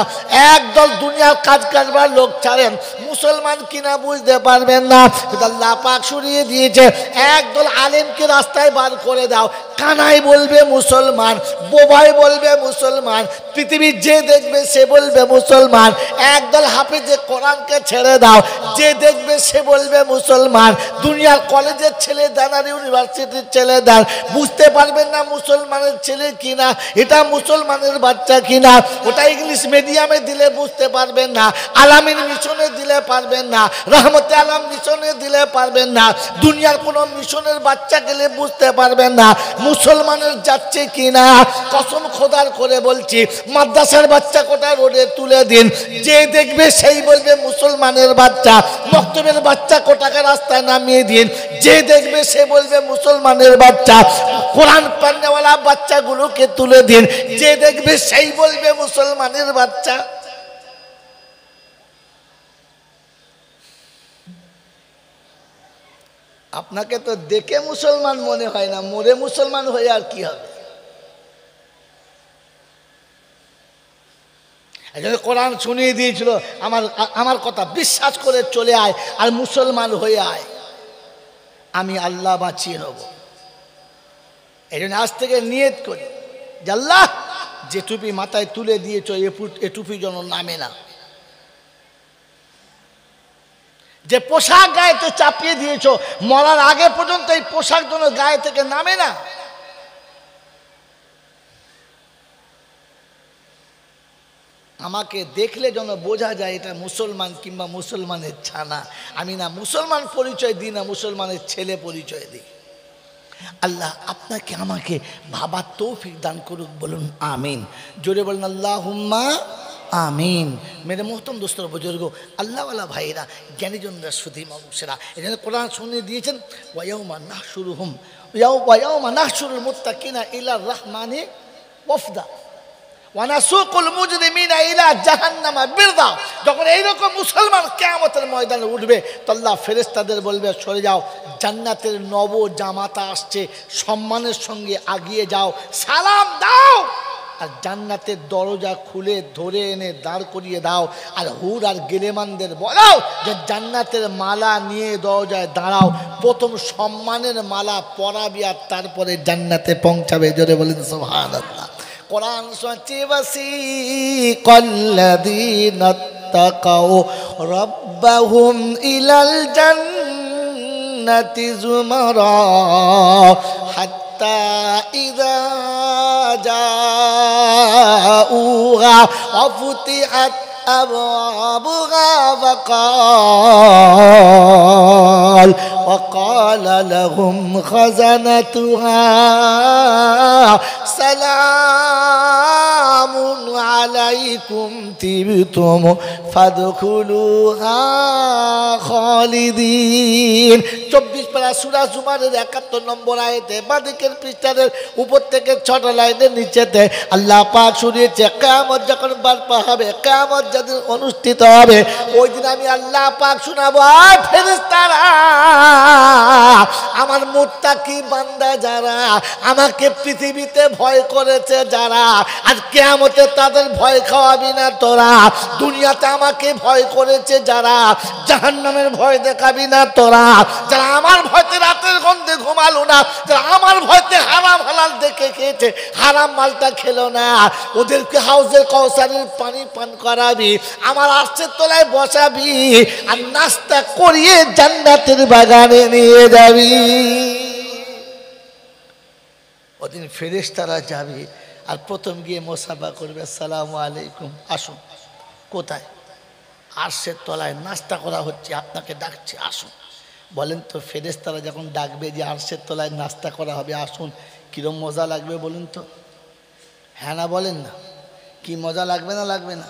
একদল দুনিয়ার কাজ কারবার লোক ছাড়েন, মুসলমান কিনা বুঝতে পারবেন না। আল্লাহ পাক সরিয়ে দিয়েছে। একদল আলেমকে রাস্তায় বার করে দাও, কানাই বলবে মুসলমান, বোবাই বলবে মুসলমান, পৃথিবীর যে দেখবে সে বলবে মুসলমান। একদল হাফেজে কোরআনকে ছেড়ে দাও, যে দেখবে সে বলবে মুসলমান। দুনিয়ার কলেজের ছেলে দেন আর ইউনিভার্সিটির ছেলে দেন, বুঝতে পারবেন না মুসলমানের ছেলে কিনা, এটা মুসলমানের বাচ্চা কিনা। ওটা ইংলিশ মিডিয়ামে দিলে বুঝতে পারবেন না, আলামিন মিশনে দিলে পারবেন না, রহমতে আলম মিশনে দিলে পারবেন না, দুনিয়ার কোনো মিশনের বাচ্চা গেলে বুঝতে পারবেন না মুসলমানের যাচ্ছে কিনা। কসম খোদার করে বলছি, মাদ্রাসার বাচ্চা কোটা রোডে তুলে দিন, যে দেখবে সেই বলবে মুসলমানের বাচ্চা। মক্তবের বাচ্চা কোটাকে রাস্তায় নামিয়ে দিন, যে দেখবে সে বলবে মুসলমানের বাচ্চা। কোরআন পান্নাওয়ালা বাচ্চাগুলোকে তুলে দিন, যে দেখবে সেই বলবে মুসলমানের বাচ্চা। আপনাকে তো দেখে মুসলমান মনে হয় না, মরে মুসলমান হয়ে আর কি হবে? কোরআন শুনিয়ে দিয়েছিল, আমার কথা বিশ্বাস করে চলে আয় আর মুসলমান হয়ে আয়, আমি আল্লাহ বাঁচিয়ে নেব। এই জন্য আজ থেকে নিয়ত করি যে আল্লাহ, যে টুপি মাথায় তুলে দিয়েছ এ টুপি যেন নামে না, যে পোশাক গায়েতে চাপিয়ে দিয়েছ মরার আগে পর্যন্ত এই পোশাক যেন গায়ে থেকে নামে না। আমাকে দেখলে যেন বোঝা যায় এটা মুসলমান কিংবা মুসলমানের ছানা। আমি না মুসলমান পরিচয় দিই, না মুসলমানের ছেলে পরিচয় দিই। আল্লাহ আপনাকে আমাকে ভাবার তৌফিক দান করুক, বলুন আমিন। জোরে বলুন আল্লাহুম্মা আমিন। মেরে মোহতম দোস্তর বুজুর্গ, আল্লাহওয়ালা ভাইরা, জ্ঞানীজনরা, সুধী মানুষেরা, এখানে কোরআন শুনিয়ে দিয়েছেন ওয়ায়াউমা নাহশুরুহুম ওয়ায়াউমা নাহশুরুল মুত্তাকিনা ইলার রহমানি ওয়াফদা ওয়ানাসুকুল মুজরিমিনা ইলা জাহান্নামা বিরদা। যখন এইরকম মুসলমান কিয়ামতের ময়দানে উঠবে তো আল্লাহ ফেরেশতাদের বলবে, সরে যাও, জান্নাতের নব জামাতা আসছে, সম্মানের সঙ্গে আগিয়ে যাও, সালাম দাও। আর জান্নাতের দরজা খুলে ধরে এনে দাঁড় করিয়ে দাও। আর হুর আর গেলেমানদের বলাও যে জান্নাতের মালা নিয়ে দরজায় দাঁড়াও, প্রথম সম্মানের মালা পরাবি আর তারপরে জান্নাতে পৌঁছাবে। জোরে বলেন সুবহানাল্লাহ। কোরআন সচে ওয়াসিকাল্লাযীনা তাকাউ রাব্বাহুম ইলাল জান্নাতি যুমারা হাত্তা ইযা জাউহা ওয়াফতিহাত আবওয়াবুহা وقال لهم خزنتها سلام عليكم طبتم ফাদখুলুহা খালিদিন। 24 পারা সূরা জুমারের 71 নম্বর আয়াতে বাদিকের পৃষ্ঠার উপর থেকে 6টা লাইনের নিচেতে আল্লাহ পাক শুনিয়েছে, কিয়ামত যখন বারপা হবে, কিয়ামত যেদিন অনুষ্ঠিত হবে, ওই দিন আমি আল্লাহ পাক শোনাবো, ফেরেশতারা, আমার মুত্তাকি বান্দা যারা, আমাকে পৃথিবীতে ভয় করেছে যারা, আর কিয়ামতে তাদের ভয় খাওয়াবি না তোরা। দুনিয়াতে আমাকে ভয় করেছে যারা, জাহান্নামের ভয় দেখাবি না তোরা। যারা আমার ভয়তে রাতের গন্ধে ঘুমালো না, যারা আমার ভয়তে হারাম হালাল দেখে খেয়েছে, হারাম মালটা খেলো না, ওদেরকে হাউজে কাউসারের পানি পান করাবি, আমার আরশের তলায় বসাবি, আর নাস্তা করিয়ে জান্নাতের বাগানে নিয়ে যাবি। ওদিন ফেরেশতারা যাবে, আর প্রথম গিয়ে মোসাফা করবে, আসসালামু আলাইকুম, আসুন। কোথায়? আরশের তলায় নাস্তা করা হচ্ছে, আপনাকে ডাকছে, আসুন। বলেন তো, ফেরেশতারা যখন ডাকবে যে আরশের তলায় নাস্তা করা হবে, আসুন, কীরকম মজা লাগবে বলুন তো? হ্যাঁ না বলেন না? কি মজা লাগবে না লাগবে না?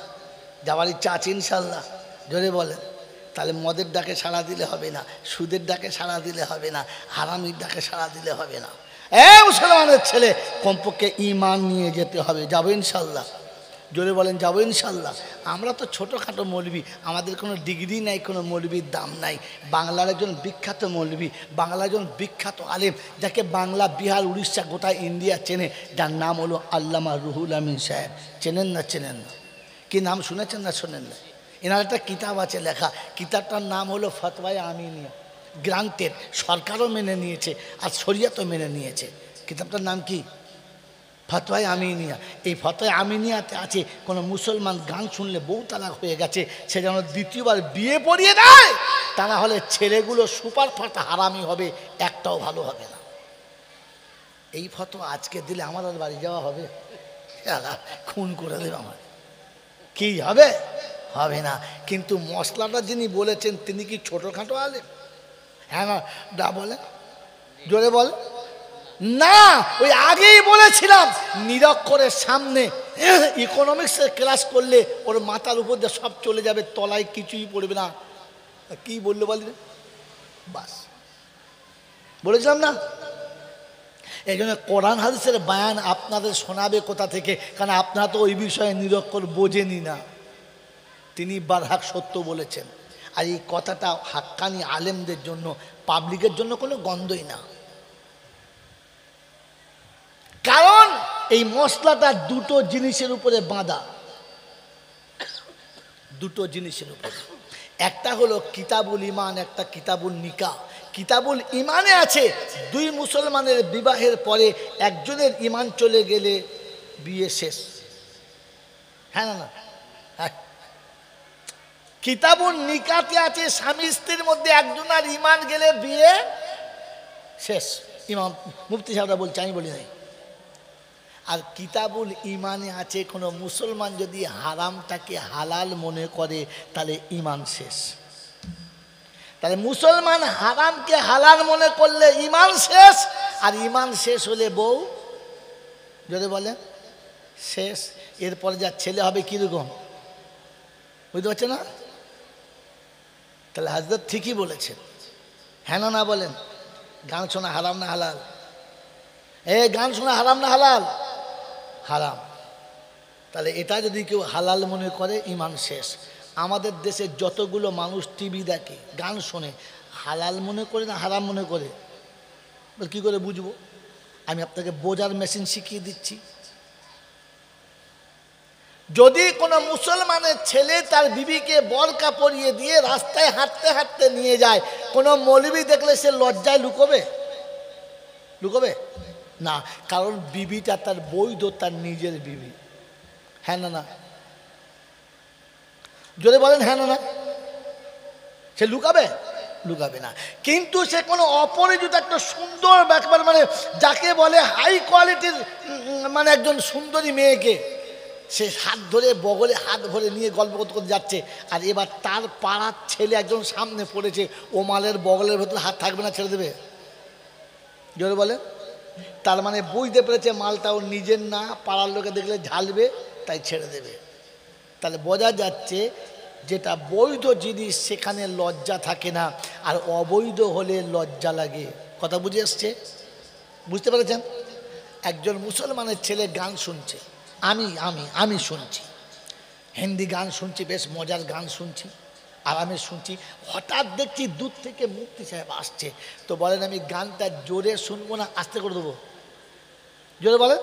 যাওয়ার ইচ্ছা আছে ইনশাল্লাহ? জোরে বলেন। তাহলে মদের ডাকে সাড়া দিলে হবে না, সুদের ডাকে সাড়া দিলে হবে না, হারামির ডাকে সাড়া দিলে হবে না। মুসলমানের ছেলে, কমপক্ষে ঈমান নিয়ে যেতে হবে। যাবো ইনশাল্লাহ? জোরে বলেন, যাবো ইনশাল্লাহ? আমরা তো ছোটোখাটো মৌলবি, আমাদের কোনো ডিগ্রি নাই, কোনো মৌলবির দাম নাই। বাংলার একজন বিখ্যাত মৌলবি, বাংলার একজন বিখ্যাত আলেম, যাকে বাংলা, বিহার, উড়িষ্যা, গোটা ইন্ডিয়া চেনে, যার নাম হলো আল্লামা রুহুল আমিন সাহেব। চেনেন না? চেনেন না? কি নাম শুনেছেন না শোনেন না? এনার একটা কিতাব আছে লেখা, কিতাবটার নাম হলো ফতওয়ায়ে আমিনিয়া। গ্রান্টেড, সরকারও মেনে নিয়েছে আর শরিয়াতও মেনে নিয়েছে। কিতাবটার নাম কি? ফতওয়ায়ে আমিনিয়া। এই ফতওয়ায়ে আমিনিয়াতে আছে, কোনো মুসলমান গান শুনলে বউ তালাক হয়ে গেছে, সে যেন দ্বিতীয়বার বিয়ে পড়িয়ে দেয়, তা না হলে ছেলেগুলো সুপার ফাটা হারামি হবে, একটাও ভালো হবে না। এই ফতোয়া আজকে দিলে আমার আর বাড়ি যাওয়া হবে? খুন করে দেবে আমার। কি হবে? হবে না। কিন্তু মশলাটা যিনি বলেছেন তিনি কি ছোটোখাটো আলেম? হ্যাঁ না? দা বলে, জোরে বলে না। ওই আগেই বলেছিলাম, নিরক্ষরের সামনে ইকোনমিক্সের ক্লাস করলে ওর মাথার উপর দিয়ে সব চলে যাবে, তলায় কিছুই পড়বে না। কি বললো বলি? বাস বলেছিলাম না? এই জন্য কোরআন হাদিসের বায়ান আপনাদের শোনাবে কোথা থেকে? কারণ আপনারা তো ওই বিষয়ে নিরক্ষর বোঝেনি না। তিনি বারহাক সত্য বলেছেন। আর এই কথাটা হাক্কানি আলেমদের জন্য, পাবলিকের জন্য কোনো গন্ধই না। কারণ এই মশলাটা দুটো জিনিসের উপরে বাঁধা, দুটো জিনিসের উপরে। একটা হলো কিতাবুল ইমান, একটা কিতাবুল নিকাহ। কিতাবুল ইমানে আছে, দুই মুসলমানের বিবাহের পরে একজনের ইমান চলে গেলে বিয়ে শেষ। হ্যাঁ না? হ্যাঁ। কিতাবুল নিকাতে আছে, স্বামী স্ত্রীর মধ্যে একজনের ইমান গেলে বিয়ে শেষ। ইমাম মুফতি সাহেবরা বলছে, আমি বলি নাই। আর কিতাবুল ইমানে আছে, কোনো মুসলমান যদি হারামটাকে হালাল মনে করে তাহলে ইমান শেষ। তাহলে মুসলমান হারামকে হালাল মনে করলে ইমান শেষ, আর ইমান শেষ হলে বউ, যদি বলে শেষ। এরপরে যা ছেলে হবে কীরকম, বুঝতে পারছে না? তাহলে হাজরত ঠিকই বলেছেন। হ্যাঁ না বলেন? গান শোনা হারাম না হালাল? গান শোনা হারাম না হালাল? হারাম। তাহলে এটা যদি কেউ হালাল মনে করে, ইমান শেষ। আমাদের দেশে যতগুলো মানুষ টিভি দেখে, গান শোনে, হালাল মনে করে না হারাম মনে করে? কী করে বুঝবো? আমি আপনাকে বোঝার মেশিন শিখিয়ে দিচ্ছি। যদি কোনো মুসলমানের ছেলে তার বিবিকে বরকা পরিয়ে দিয়ে রাস্তায় হাঁটতে হাঁটতে নিয়ে যায়, কোনো মৌলবি দেখলে সে লজ্জায় লুকোবে? লুকোবে না। কারণ বিবিটা তার বৈধ, তার নিজের বিবি। হ্যাঁ না? যদি বলেন হ্যাঁ না? সে লুকাবে? লুকাবে না। কিন্তু সে কোনো অপরিচিত একটা সুন্দর ব্যাপার, মানে যাকে বলে হাই কোয়ালিটির, মানে একজন সুন্দরী মেয়েকে সে হাত ধরে, বগলে হাত ভরে নিয়ে গল্প করতে করতে যাচ্ছে, আর এবার তার পাড়ার ছেলে একজন সামনে পড়েছে, ও মালের বগলের ভেতরে হাত থাকবে না, ছেড়ে দেবে? জোরে বলে। তার মানে বুঝতে পেরেছে মালটা ওর নিজের না, পাড়ার লোকে দেখলে ঝালবে, তাই ছেড়ে দেবে। তাহলে বোঝা যাচ্ছে যেটা বৈধ জিনিস সেখানে লজ্জা থাকে না, আর অবৈধ হলে লজ্জা লাগে। কথা বুঝে এসছে? বুঝতে পেরেছেন? একজন মুসলমানের ছেলে গান শুনছে, আমি আমি আমি শুনছি, হিন্দি গান শুনছি, বেশ মজার গান শুনছি, আরামে শুনছি। হঠাৎ দেখছি দূর থেকে মুফতি সাহেব আসছে। তো বলেন আমি গানটা জোরে শুনবো না আস্তে করে দেবো? জোরে বলেন।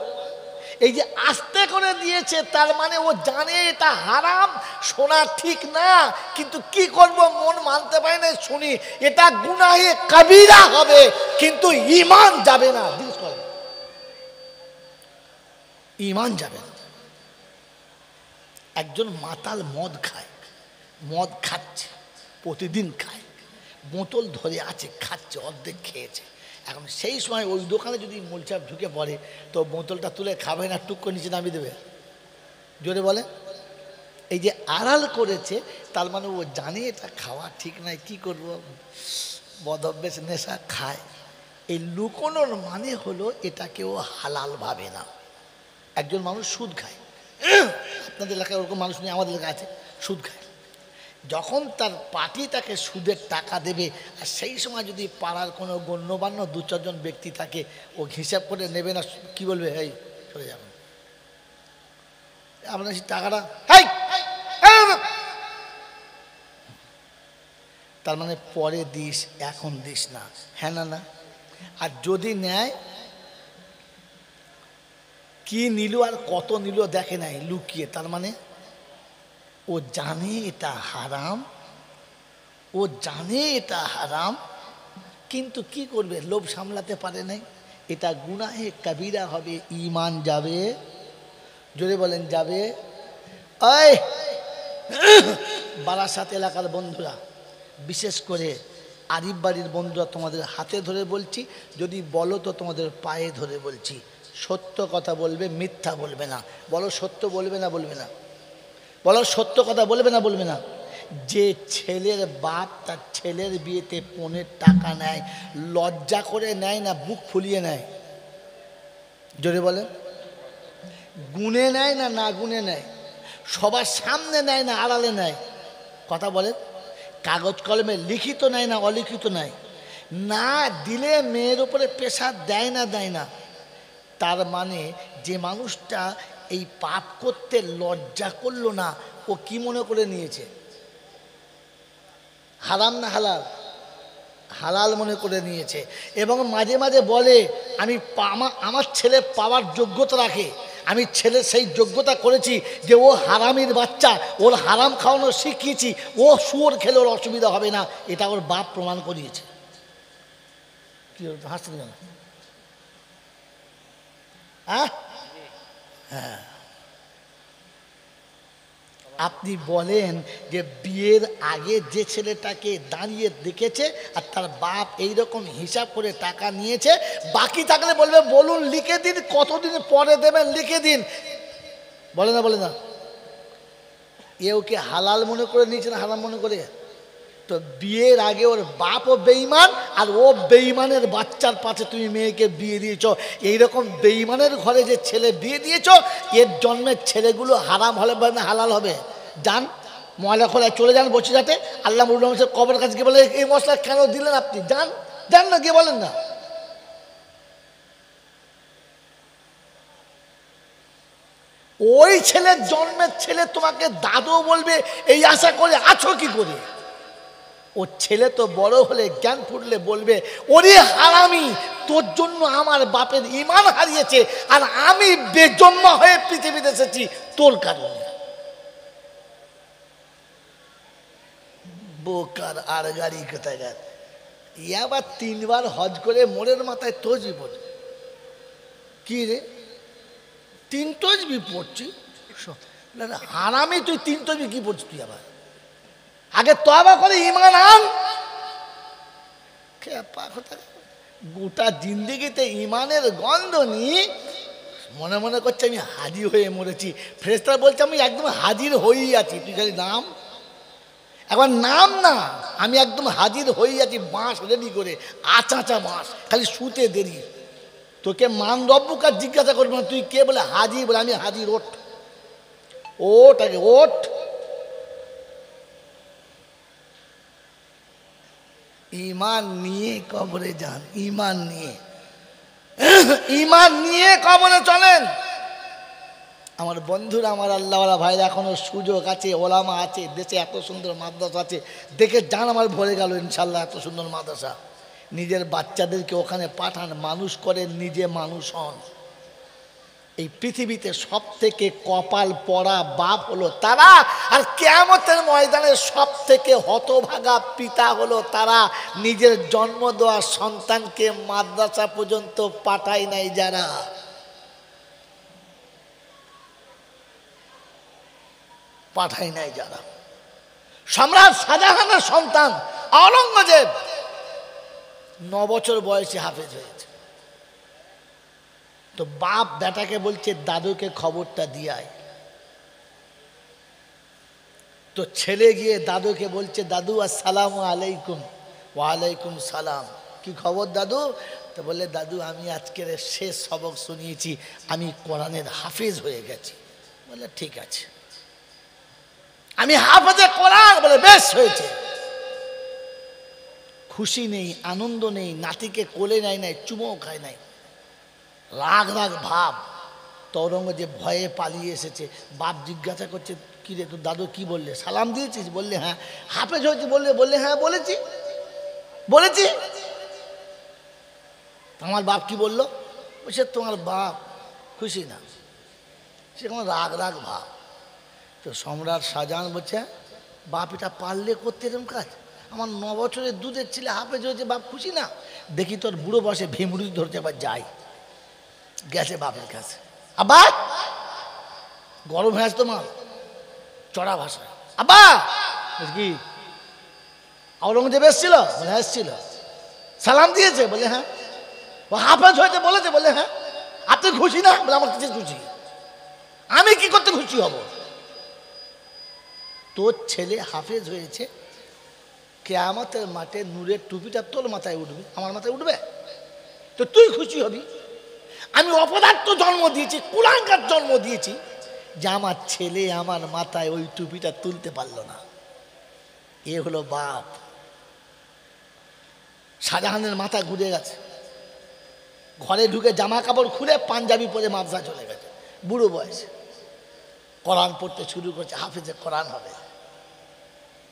এই যে আস্তে করে দিয়েছে তার মানে ও জানে এটা হারাম, শোনা ঠিক না, কিন্তু কি করব, মন মানতে পারে না, শুনি। এটা গুনাহে কবিরা হবে, কিন্তু ঈমান যাবে না। জিজ্ঞেস করেন, ঈমান যাবে না। একজন মাতাল মদ খায়, মদ খাচ্ছে, প্রতিদিন খায়, বোতল ধরে আছে, খাচ্ছে, অর্ধেক খেয়েছে। এখন সেই সময় ওই দোকানে যদি মোলচাপ ঢুকে পড়ে তো বোতলটা তুলে খাবে না, টুক করে নিচে নামিয়ে দেবে? জোরে বলে। এই যে আড়াল করেছে তার মানে ও জানে এটা খাওয়া ঠিক নাই, কি করব, বদভ্যাস, নেশা, খায়। এই লুকোনোর মানে হলো এটাকে ও হালাল ভাবে না। একজন মানুষ সুদ খায়, আপনাদের এলাকায় ওরকম মানুষ নেই, আমাদের এলাকায় আছে, সুদ খায়। যখন তার পার্টি তাকে সুদের টাকা দেবে, আর সেই সময় যদি পাড়ার কোনো গণ্যমান্য দু চারজন ব্যক্তি থাকে, ও হিসাব করে নেবে না, কি বলবে, এই চলে যাবেন আপনার টাকাটা, তার মানে পরে দিস, এখন দিস না, হ্যাঁ না না। আর যদি নেয়, কি নিল আর কত নিল দেখে নাই, লুকিয়ে, তার মানে ও জানে এটা হারাম, ও জানে এটা হারাম, কিন্তু কি করবে, লোভ সামলাতে পারে নাই। এটা গুনাহে কবিরা হবে, ঈমান যাবে। জোরে বলেন, যাবে। ওই বারাসাত এলাকার বন্ধুরা, বিশেষ করে আরিফ বাড়ির বন্ধুরা, তোমাদের হাতে ধরে বলছি, যদি বলো তো তোমাদের পায়ে ধরে বলছি, সত্য কথা বলবে, মিথ্যা বলবে না। বলো সত্য বলবে না, বলবে না? বলো সত্য কথা বলবে না, বলবে না? যে ছেলের বাপ তার ছেলের বিয়েতে পনের টাকা নেয়, লজ্জা করে নেয় না বুক ফুলিয়ে নেয়? জোরে বলেন। গুনে নেয় না না গুনে নেয়? সবার সামনে নেয় না আড়ালে নেয়? কথা বলেন। কাগজ কলমে লিখিত নেয় না অলিখিত নেয়? না দিলে মেয়ের উপরে প্রেশার দেয় না, দেয় না? তার মানে যে মানুষটা এই পাপ করতে লজ্জা করলো না, ও কি মনে করে নিয়েছে? হারাম না হালাল? হালাল মনে করে নিয়েছে। এবং মাঝে মাঝে বলে আমি আমার ছেলে পাওয়ার যোগ্যতা রাখে, আমি ছেলের সেই যোগ্যতা করেছি যে ও হারামির বাচ্চা, ওর হারাম খাওয়ানো শিখিয়েছি, ও শুয়োর খেলে ওর অসুবিধা হবে না, এটা ওর বাপ প্রমাণ করিয়েছে। কি হাসছেন কেন? হ্যাঁ, আপনি বলেন যে বিয়ের আগে যে ছেলেটাকে দাঁড়িয়ে দেখেছে আর তার বাপ এইরকম হিসাব করে টাকা নিয়েছে, বাকি থাকলে বলবে বলুন লিখে দিন, কতদিন পরে দেবেন লিখে দিন, বলে না? বলে না? এওকে হালাল মনে করে নিয়েছে না হারাম মনে করে? তো বিয়ের আগে ওর বাপও বেঈমান, আর ও বেঈমানের বাচ্চার পাশে তুমি মেয়েকে বিয়ে দিয়েছ। এইরকম বেঈমানের ঘরে যে ছেলে বিয়ে দিয়েছ, এর জন্মের ছেলেগুলো হারাম হলে না হালাল হবে? যান ময়লা খোলায় চলে যান বসিরহাটে, আল্লাহ মুরুল্লাহ কবর কাছে গিয়ে বলে এই মশলা কেন দিলেন আপনি, যান যান না, গিয়ে বলেন না। ওই ছেলের জন্মের ছেলে তোমাকে দাদু বলবে, এই আশা করে আছো কি করে? ও ছেলে তো বড় হলে জ্ঞান ফুটলে বলবে ওরে হারামি, তোর জন্য আমার বাপের ঈমান হারিয়েছে, আর আমি বেজম্মা হয়ে পৃথিবীতে এসেছি তোর কারণে। বোকার আর গাড়ি কোথায় গেল? আবার 3 বার হজ করে মোড়ের মাথায় তসবি পড়ে। কি রে 3 তসবি পড়ছি? হারামি তুই 3 তসবি কি পড়ছিস তুই? আবার আগে তওবা করে ঈমান আন। গোটা জিন্দেগিতে ঈমানের গন্ধ নিয়ে মনে মনে করছে আমি হাজির হয়ে মরেছি। ফেরেশতারা বলছে আমি একদম হাজির হয়েই আছি, তুই খালি নাম। এখন নাম না, আমি একদম হাজির হয়ে আছি, বাঁশ রেডি করে, আচাঁচা বাঁশ, খালি শুতে দেরি। তোকে মান রব্বুকার জিজ্ঞাসা করবো না তুই কে, বলে হাজির, বলে আমি হাজির। ওঠ ওঠ, আগে ওঠ। ইমান নিয়ে কবরে যান, ইমান নিয়ে, ইমান নিয়ে কবরে চলেন। আমার বন্ধুরা, আমার আল্লাহওয়ালা ভাইরা, এখনো সুযোগ আছে, ওলামা আছে, দেশে এত সুন্দর মাদ্রাসা আছে, দেখে যান, আমার ভরে গেল ইনশাল্লাহ এত সুন্দর মাদ্রাসা। নিজের বাচ্চাদেরকে ওখানে পাঠান, মানুষ করেন, নিজে মানুষ হন। এই পৃথিবীতে সব থেকে কপাল পড়া বাপ হলো তারা, আর কিয়ামতের ময়দানে সব থেকে হতভাগা পিতা হলো তারা, নিজের জন্ম দেওয়া সন্তানকে মাদ্রাসা পর্যন্ত পাঠায় নাই যারা। পাঠায় নাই যারা। সম্রাট শাহজাহানের সন্তান আওরঙ্গজেব 9 বছর বয়সে হাফেজ হয়েছে। তো বাপ বেটাকে বলছে দাদুকে খবরটা দিয়ায়। তো ছেলে গিয়ে দাদুকে বলছে, দাদু আসসালামু আলাইকুম। ওয়ালাইকুম সালাম। কি খবর দাদু? তো বললে, দাদু আমি আজকের শেষ সবক শুনিয়েছি, আমি কোরআনের হাফেজ হয়ে গেছি। বলে ঠিক আছে, আমি হাফেজে কোরআন। বলে বেশ হয়েছে। খুশি নেই, আনন্দ নেই, নাতিকে কোলে নেয় নাই, চুমো খায় নাই, রাগ রাগ ভাব। তো ঔরঙ্গজেব ভয়ে পালিয়ে এসেছে। বাপ জিজ্ঞাসা করছে, কি রে তোর দাদু কি বললে? সালাম দিয়েছিস? বললে হ্যাঁ। হাফেজ হয়েছে বললে হ্যাঁ বলেছি। আমার বাপ কি বললো? বলছে তোমার বাপ খুশি না, সে কোনো রাগ রাগ ভাব। তো সম্রাট শাহজাহান বলছে, বাপ এটা পারলে করতে এরকম কাজ? আমার 9 বছরের দুধের ছেলে হাফেজ হয়েছে, বাপ খুশি না? দেখি তোর বুড়ো বসে ভীমরুতি ধরতে, আবার যাই। গেছে বাপের কাছে, আবার গরম হয়ে আসতো মাল, চড়া ভাষা। আব্বা কি আওরঙ্গজেব এসছিল? বলে এসছিল। সালাম দিয়েছে? বলে হ্যাঁ। ও হাফেজ হয়েছে বলেছে? বলে হ্যাঁ। আপনি খুশি না? বলে আমার কিছু খুশি, আমি কি করতে খুশি হব? তোর ছেলে হাফেজ হয়েছে, কিয়ামতের মাঠে নূরের টুপিটা তোর মাথায় উঠবে, আমার মাথায় উঠবে? তো তুই খুশি হবি। আমি অপদার্থ জন্ম দিয়েছি, কুলাঙ্গার জন্ম দিয়েছি, যে আমার ছেলে আমার মাথায় ওই টুপিটা তুলতে পারলো না। এ হলো বাপ। শাহজাহানের মাথা ঘুরে গেছে, ঘরে ঢুকে জামা কাপড় খুলে পাঞ্জাবি পরে মাদ্রাসা চলে গেছে, বুড়ো বয়সে কোরআন পড়তে শুরু করছে, হাফেজে কোরআন হবে।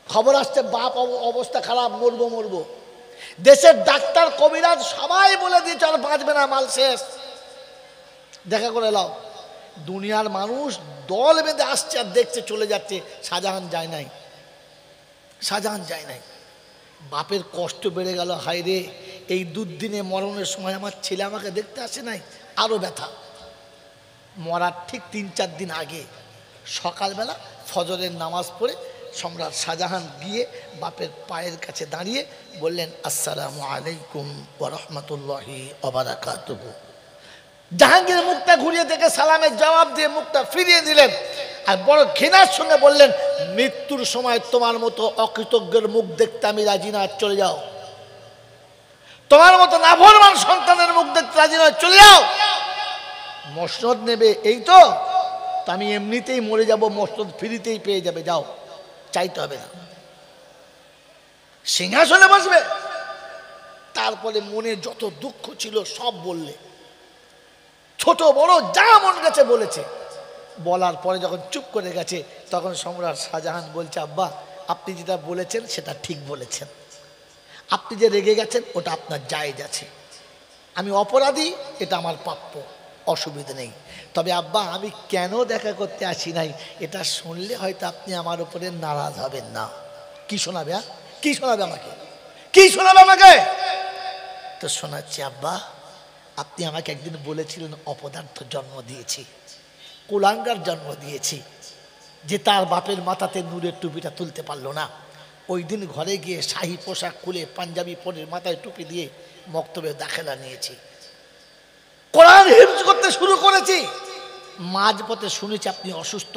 খবর আসছে বাপ অবস্থা খারাপ, মরবো। দেশের ডাক্তার কবিরাজ সবাই বলে দিয়েছে আর বাঁচবে না, মাল শেষ, দেখা করে লাও। দুনিয়ার মানুষ দল বেঁধে আসছে আর দেখছে, চলে যাচ্ছে। শাহজাহান যায় নাই। বাপের কষ্ট বেড়ে গেল। হায় রে, এই দুদিনে মরণের সময় আমার ছেলে আমাকে দেখতে আসে নাই, আরো ব্যথা। মরার ঠিক 3-4 দিন আগে সকালবেলা ফজরের নামাজ পড়ে সম্রাট শাহজাহান গিয়ে বাপের পায়ের কাছে দাঁড়িয়ে বললেন, আসসালামু আলাইকুম ওয়া রাহমাতুল্লাহি ওয়া বারাকাতুহু। জাহাঙ্গীর মুখটা ঘুরিয়ে দেখে সালামের জবাব দিয়ে মুখটা ফিরিয়ে দিলেন, আর বড় ঘৃণার সঙ্গে বললেন, মৃত্যুর সময় তোমার মতো অকৃতজ্ঞের মুখ দেখতে আমি রাজি না, চলে যাও। তোমার মতো নাফরমান সন্তানের মুখ দেখতে রাজি নয়, চলে যাও। মসনদ নেবে এই তো, আমি এমনিতেই মরে যাব, মসনদ ফ্রিতেই পেয়ে যাবে, যাও, চাইতে হবে না। সিংহাসনে বসবে। তারপরে মনে যত দুঃখ ছিল সব বললে, ছোট বড় যা মন গেছে বলেছে। বলার পরে যখন চুপ করে গেছে, তখন সম্রাট শাহজাহান বলছে, আব্বা আপনি যেটা বলেছেন সেটা ঠিক বলেছেন, আপনি যে রেগে গেছেন ওটা আপনার জায়েজ আছে, আমি অপরাধী, এটা আমার প্রাপ্য, অসুবিধা নেই। তবে আব্বা আমি কেন দেখা করতে আসি নাই এটা শুনলে হয়তো আপনি আমার উপরে নারাজ হবেন না। কি শোনাবে? কি শোনাবে আমাকে? তো শোনাচ্ছি, আব্বা আপনি আমাকে একদিন বলেছিলেন অপদার্থ জন্ম দিয়েছি, কুলাঙ্গার জন্ম দিয়েছি, যে তার বাপের মাথাতে নূরের টুপিটা তুলতে পারলো না। ওই দিন ঘরে গিয়ে শাহী পোশাক খুলে পাঞ্জাবি পরে মাথায় টুপি দিয়ে মক্তবে দাখিলা নিয়েছি, কোরআন হিফজ করতে শুরু করেছি। মাঝপথে শুনেছি আপনি অসুস্থ,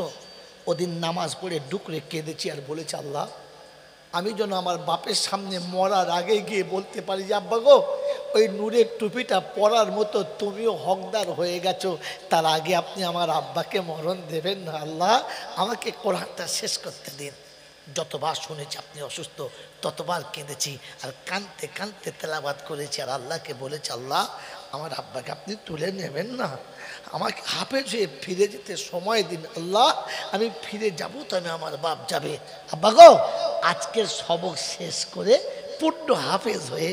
ওদিন নামাজ পড়ে ডুকরে কেঁদেছি আর বলেছি, আল্লাহ আমি যেন আমার বাপের সামনে মরার আগে গিয়ে বলতে পারি যে আব্বা গো, ওই নূরের টুপিটা পরার মতো তুমিও হকদার হয়ে গেছো, তার আগে আপনি আমার আব্বাকে মরণ দেবেন না, আল্লাহ আমাকে কোরআনটা শেষ করতে দিন। যতবার শুনেছি আপনি অসুস্থ ততবার কেঁদেছি আর কাঁদতে কাঁদতে তেলাওয়াত করেছি আর আল্লাহকে বলেছি, আল্লাহ আমার আব্বাকে আপনি তুলে নেবেন না, আমাকে হাফেজ হয়ে ফিরে যেতে সময় দিন আল্লাহ, আমি ফিরে যাব তো আমি আমার বাপ যাবে। আব্বা গো, আজকের সবক শেষ করে পূর্ণ হাফেজ হয়ে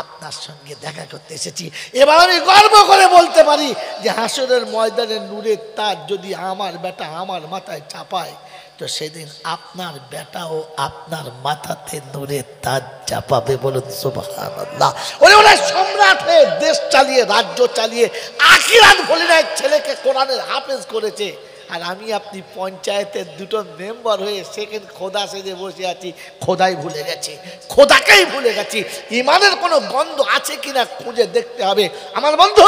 আপনার সঙ্গে দেখা করতে এসেছি। এবার আমি গর্ব করে বলতে পারি যে হাসরের ময়দানে নূরের তাজ যদি আমার বেটা আমার মাথায় চাপায়, তো সেদিন আপনার বেটাও আপনার মাথাতে নূরের তাজ চাপাবে। বলুন সুবহানাল্লাহ। ওরা সম্রাট হয়ে দেশ চালিয়ে রাজ্য চালিয়ে আখিরাত ভুলে নাই, ছেলেকে কোরআনের হাফেজ করেছে, আর আমি আপনি পঞ্চায়েতের দুটো মেম্বার হয়ে সেকেন্ড খোদা সেজে বসে আছি। খোদাই ভুলে গেছি, খোদাকেই ভুলে গেছি। ইমানের কোনো গন্ধ আছে কিনা খুঁজে দেখতে হবে। আমার বন্ধু,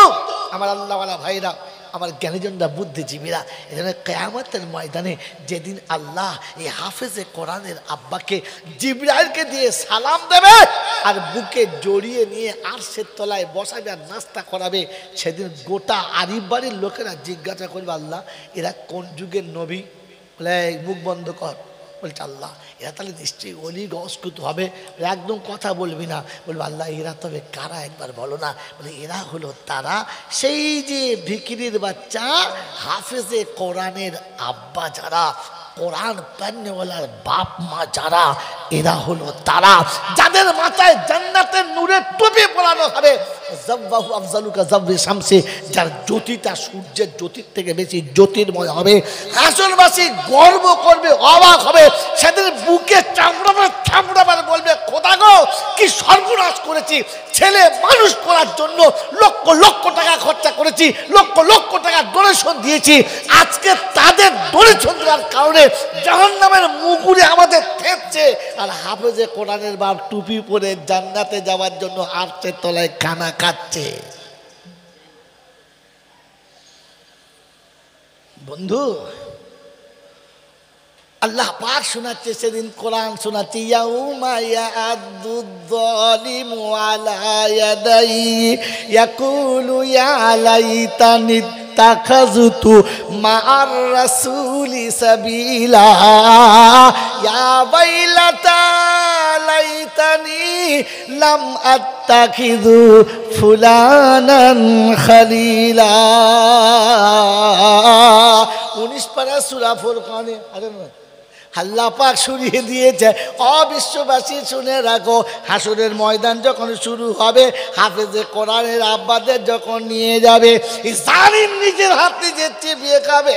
আমার আল্লাহওয়ালা ভাইরা, আমার জ্ঞানীজনরা, বুদ্ধিজীবীরা, এখানে কিয়ামতের ময়দানে যেদিন আল্লাহ এই হাফেজে কোরআনের আব্বাকে জিবরাইলকে দিয়ে সালাম দেবে আর বুকে জড়িয়ে নিয়ে আরশের তলায় বসাবে আর নাস্তা করাবে, সেদিন গোটা আরিফ বাড়ির লোকেরা জিজ্ঞাসা করবে, আল্লাহ এরা কোন যুগের নবী? বলে মুখ বন্ধ কর। বলছে আল্লাহ এরা তাহলে নিশ্চয়ই অলি গস্কুত হবে। একদম কথা বলবি না। বলবো আল্লাহ এরা তবে কারা একবার বলো না। বলে এরা হলো তারা, সেই যে ভিখিরির বাচ্চা হাফেজে কোরআনের আব্বা যারা, কোরআন পান্নেওয়ালার বাপ মা যারা, এরা হলো তারা যাদের মাথায় জান্নাতের নূরের টুপি পরানো হবে। জাব্বাহু আফজালুকা জাবরি শামসি, যার জ্যোতিটা সূর্যের জ্যোতির থেকে বেশি জ্যোতির্ময় হবে। হাসরবাসী গর্ব করবে, অবাক হবে। সেদিন বুকে চামড়াবার বলবে, খোদা গো কি সর্বনাশ করেছি, ছেলে মানুষ করার জন্য লক্ষ লক্ষ টাকা খরচা করেছি, লক্ষ লক্ষ টাকা ডোনেশন দিয়েছি, আজকে তাদের ডোনেশন দেওয়ার কারণে জাহান্নামের মুগুরে আমাদের ঠেকছে, আর হাফেজে কোরআনের বাপ টুপি পরে জান্নাতে যাওয়ার জন্য আরশের তলায় খানা খাচ্ছে। বন্ধু, আল্লাহ পাক শোনাচ্ছে, সেদিন কোরআন শোনাচ্ছে, ইয়াউমা ইয়াআদ্দুয যালিমু আলা ইয়াদাইহি ইয়াকুলু ইয়া লাইতানি ইত্তাখাযতু মা'আর রাসূলি সাবিলা ইয়া ওয়াইলাতা লাইতানি লাম আত্তাখিযু ফুলানান খালিলা। 19 পারা সূরা ফুরকানে। আল্লাহ পাক শুনিয়ে দিয়েছে, অবিশ্ববাসী শুনে রাখো, হাসরের ময়দান যখন শুরু হবে, হাফেজে কোরআনের আব্বাদের যখন নিয়ে যাবে, জালিম নিজের হাত নিজে চিবিয়ে খাবে।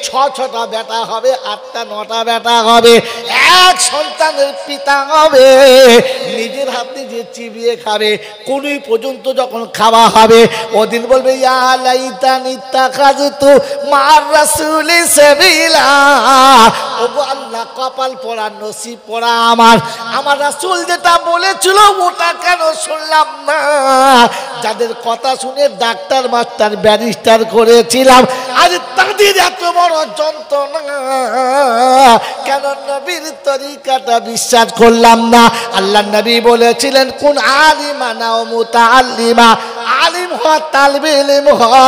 6টা বেটা হবে, 8টা 9টা বেটা হবে, এক সন্তানের পিতা হবে, নিজের হাত নিজে চিবিয়ে খাবে। কোনই পর্যন্ত যখন খাওয়া হবে, ওদিন বলবে, ইয়া লাইতানি ইত্তাখাযতু মা'আর রাসূলি সাবিলা। ওগো আল্লাহ, কপাল পড়া, নসিব পড়া আমার রাসূল যেটা বলেছিল ওটা কেন শুনলাম না? যাদের কথা শুনে ডাক্তার মাস্টার ব্যারিস্টার করেছিলাম, আজ তাদের এত বড় যন্ত্রণা কেন? নবীর তরিকাটা বিশ্বাস করলাম না। আল্লাহ নবী বলেছিলেন, কোন আলিমা না মুতাআল্লিমা, আলিম হওয়া, তালবে ইলম হওয়া,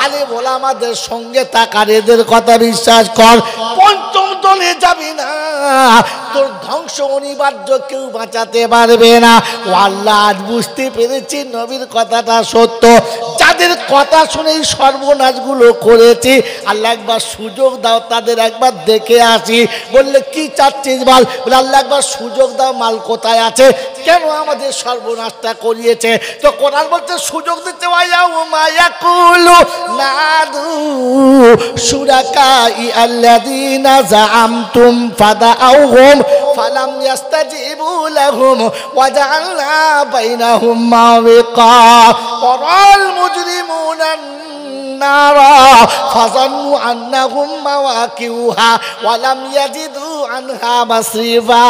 আলিম ওলামাদের সঙ্গে থাকার, এদের কথা বিশ্বাস কর। পঞ্চম দলে যাবি না, তোর ধ্বংস অনিবার্য, কেউ বাঁচাতে পারবে না। ও আল্লাহ, আজ বুঝতে পেরেছি নবীর কথাটা সত্য। যাদের কথা শুনেই সর্বনাশগুলো করেছি, আল্লাহ একবার সুযোগ দাও, তাদের একবার দেখে আসি। বললে কি চাচ্ছিস বল? বলে আল্লাহ একবার সুযোগ দাও, মাল কোথায় আছে, কেন আমাদের সর্বনাশটা করিয়েছে? তো কোরআন বলতে সুযোগ দিতে, ওয়ায়াউমা ইয়াকুলু নাদু শুরাকাই আল্লাযীনা জাআমতুম ফাদাউহুম ফালাম ইয়াস্তাজিবু লাহুম ওয়া জাআলনা বাইনাহুম মাওয়াকা ওয়ারাল মুজরিমুনা নারা ফাযান্নু আন্নাহুম মাওয়াকিউহা ওয়া লাম ইয়াজিদু আনহা মাসরিফা।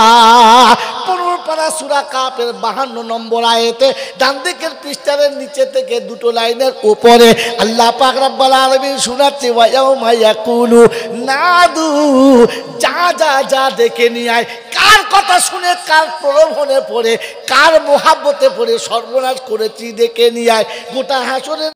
15 পারা সূরা কাফের 52 নম্বর আয়াতে ডান দিকের পৃষ্ঠার নিচে থেকে 2 লাইনের উপরে আল্লাহ পাক রব্বুল আলামিন শোনাচ্ছে, ওয়া ইয়াউমা ইয়াকুলু নাদু, যা দেখে নিয়ে আয়। কার কথা শুনে, কার প্রলোভনে পড়ে, কার মোহাব্বতে পড়ে সর্বনাশ করেছি, দেখে নিয়ে আয়। গোটা হাসরের